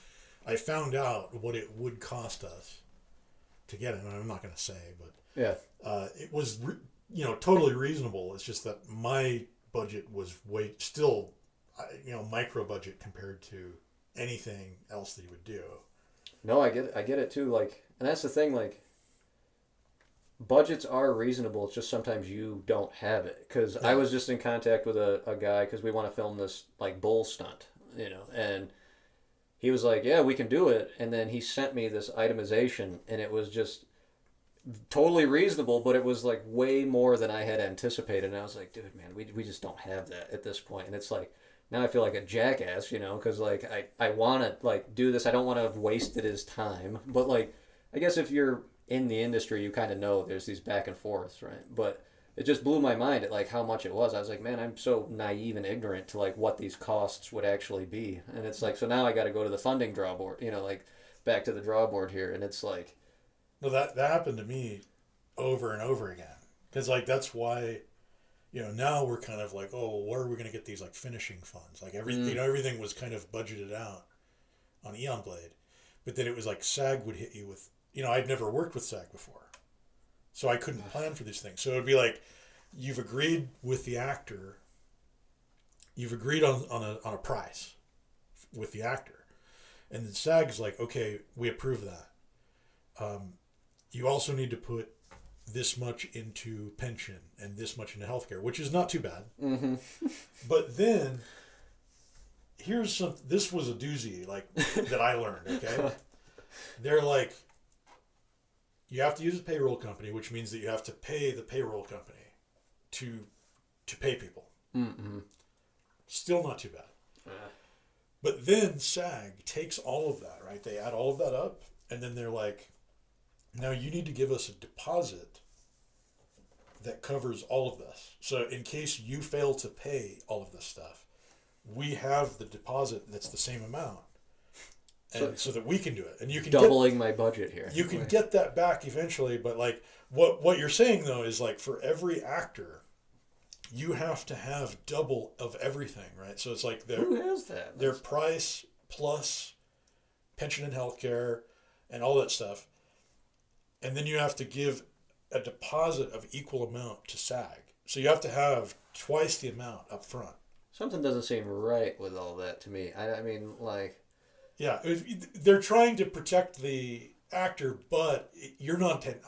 I found out what it would cost us to get him. And I'm not going to say, but yeah, it was totally reasonable. It's just that my budget was still micro budget compared to anything else that he would do. No, I get it too. Like, and that's the thing. Like, budgets are reasonable. It's just sometimes you don't have it. Because I was just in contact with a guy because we want to film this like bull stunt, and he was like, "Yeah, we can do it." And then he sent me this itemization, and it was just totally reasonable, but it was like way more than I had anticipated. And I was like, "Dude, man, we just don't have that at this point." And it's like now I feel like a jackass, you know, because like I want to like do this. I don't want to have wasted his time. But like, I guess if you're in the industry, you kind of know there's these back and forths, right? But it just blew my mind at like how much it was. I was like, man, I'm so naive and ignorant to like what these costs would actually be. And it's like, so now I got to go to the funding draw board, you know, like back to the draw board here. And it's like, Well, that happened to me over and over again. Because, like, that's why, now we're kind of like, oh, where are we going to get these, like, finishing funds? Like, everything was kind of budgeted out on Eon Blade. But then it was like SAG would hit you with, I'd never worked with SAG before. So I couldn't plan for these things. So it would be like, you've agreed with the actor, you've agreed on a price with the actor. And then SAG's like, okay, we approve that. You also need to put this much into pension and this much into healthcare, which is not too bad. mm-hmm. But then this was a doozy, like, that I learned, okay? They're like, you have to use a payroll company, which means that you have to pay the payroll company to pay people. Mm-hmm. Still not too bad. But then SAG takes all of that, right? They add all of that up, and then they're like, now you need to give us a deposit that covers all of this. So in case you fail to pay all of this stuff, we have the deposit that's the same amount. And so that we can do it. And you can doubling my budget here. You can get that back eventually, but like what you're saying though is like for every actor, you have to have double of everything, right? So it's like who has that? Their price plus pension and healthcare and all that stuff. And then you have to give a deposit of equal amount to SAG. So you have to have twice the amount up front. Something doesn't seem right with all that to me. I mean, like... Yeah, they're trying to protect the actor, but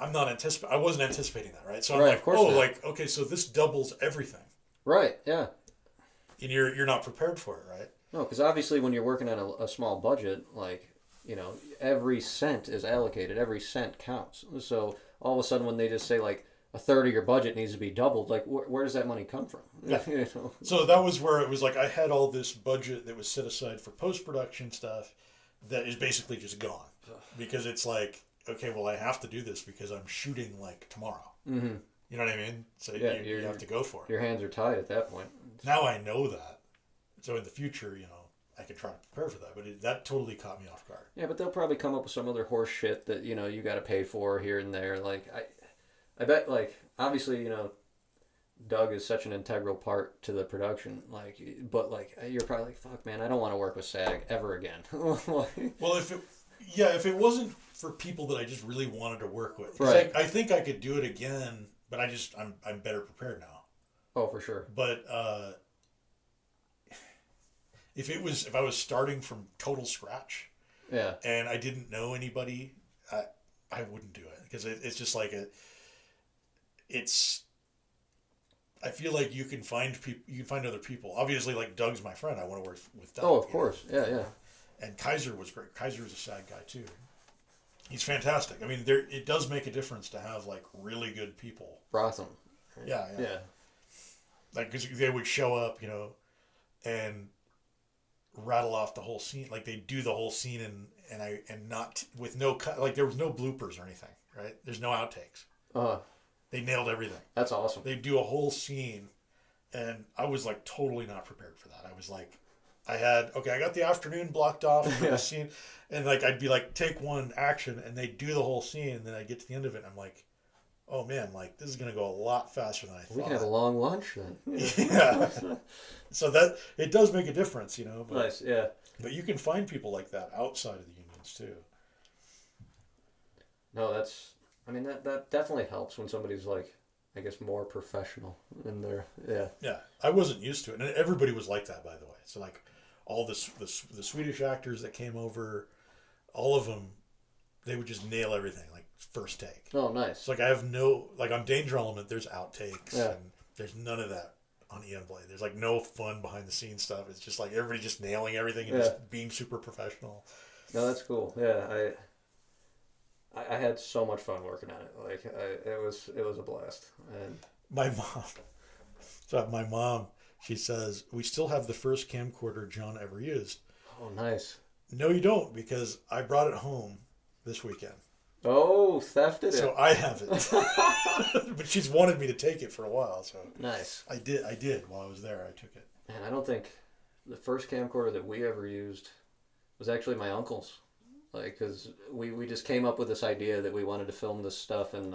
I'm not anticipating. I wasn't anticipating that, right? So I'm right, like, of course not. like, okay, so this doubles everything. Right, yeah. And you're not prepared for it, right? No, because obviously when you're working on a small budget, like, every cent is allocated. Every cent counts. So all of a sudden when they just say, like, a third of your budget needs to be doubled, like, where does that money come from? Yeah. So that was where it was like I had all this budget that was set aside for post-production stuff that is basically just gone. Because it's like, okay, well, I have to do this because I'm shooting, like, tomorrow. Mm-hmm. You know what I mean? So yeah, you have to go for it. Your hands are tied at that point. Now I know that. So in the future, I can try to prepare for that. But that totally caught me off guard. Yeah, but they'll probably come up with some other horse shit that, you got to pay for here and there. Like, I bet, like, obviously, Doug is such an integral part to the production. Like, but, like, you're probably like, fuck, man, I don't want to work with SAG ever again. Well, if it wasn't for people that I just really wanted to work with. Right. I think I could do it again, but I'm better prepared now. Oh, for sure. But if I was starting from total scratch, yeah, and I didn't know anybody, I wouldn't do it because it's just like I feel like you can find other people. Obviously, like Doug's my friend. I want to work with Doug. Oh, of course. Yeah, yeah. And Kaiser was great. Kaiser is a SAG guy too. He's fantastic. I mean, it does make a difference to have like really good people. Rotham. Yeah. Like, because they would show up, and rattle off the whole scene. Like they do the whole scene and not with no cut. Like there was no bloopers or anything, right? There's no outtakes. They nailed everything. That's awesome. They do a whole scene, and I was like totally not prepared for that. I was like, I got the afternoon blocked off for the scene, and like I'd be like, take one, action, and they'd do the whole scene, and then I get to the end of it, and I'm like, oh man, like this is gonna go a lot faster than I thought. We can have a long lunch then. Yeah. So that it does make a difference, But, nice, yeah. But you can find people like that outside of the unions too. No, that definitely helps when somebody's like, I guess, more professional in their, yeah. Yeah, I wasn't used to it, and everybody was like that, by the way. So like, all the Swedish actors that came over, all of them, they would just nail everything like first take. Oh, nice. So like I have on Danger Element, there's outtakes, yeah. and there's none of that on Eon Blade. There's like no fun behind the scenes stuff. It's just like everybody just nailing everything and just being super professional. No, that's cool. Yeah, I had so much fun working on it. Like it was a blast. And my mom She says, "We still have the first camcorder John ever used." Oh, nice. No, you don't, because I brought it home this weekend. Oh, thefted So it. I have it. But she's wanted me to take it for a while, so Nice. I did while I was there. I took it. Man, I don't think the first camcorder that we ever used was actually my uncle's. Like, because we just came up with this idea that we wanted to film this stuff, and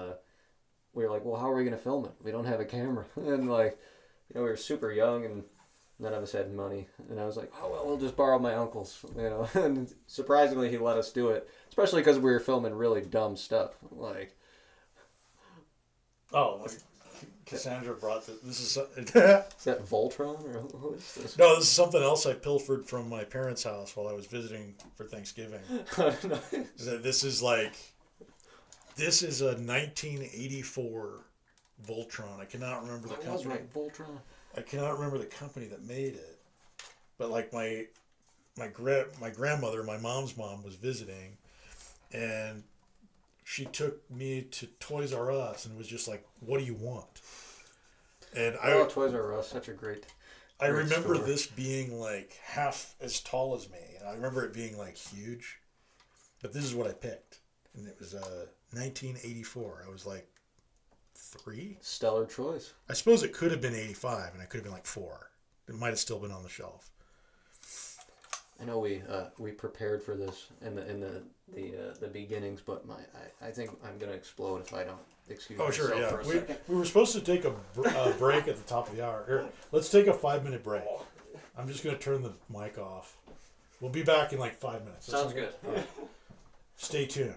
we were like, well, how are we going to film it? We don't have a camera. And, like, we were super young, and none of us had money. And I was like, oh, well, we'll just borrow my uncle's, And surprisingly, he let us do it, especially because we were filming really dumb stuff. Like, Oh, Cassandra brought this is is that Voltron, or who is this? no, this is something else I pilfered from my parents' house while I was visiting for Thanksgiving. Nice. This is a 1984 Voltron. I cannot remember the That was company. right, Voltron. I cannot remember the company that made it. But like my grandmother, my mom's mom, was visiting, and she took me to Toys R Us and was just like, "What do you want?" And Oh, Toys R Us, such a I great remember store. this being like half as tall as me, and I remember it being like huge. But this is what I picked, and it was 1984. I was like 3. Stellar choice. I suppose it could have been 85, and I could have been like 4. It might have still been on the shelf. I know we prepared for this in the beginnings, but I think I'm gonna explode if I don't excuse Oh, myself sure, yeah. for a second. We were supposed to take a break at the top of the hour. Here, let's take a 5-minute break. I'm just going to turn the mic off. We'll be back in like 5 minutes. Sounds good. All right. Stay tuned.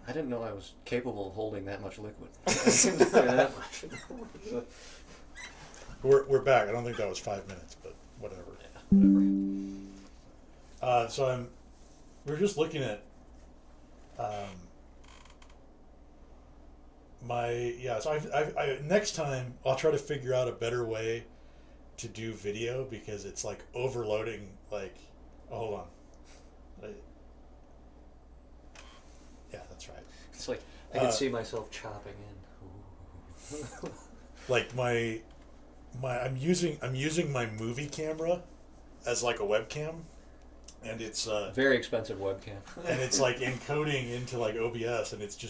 I didn't know I was capable of holding that much liquid. I can tell you that much. We're back. I don't think that was 5 minutes, but whatever. Whatever. So we're just looking at so I next time I'll try to figure out a better way to do video because it's like overloading. Like, oh, hold on. Yeah, that's right. It's like I can see myself chopping in. Like I'm using my movie camera as like a webcam, and it's Very expensive webcam. and it's like encoding into like OBS, and it's just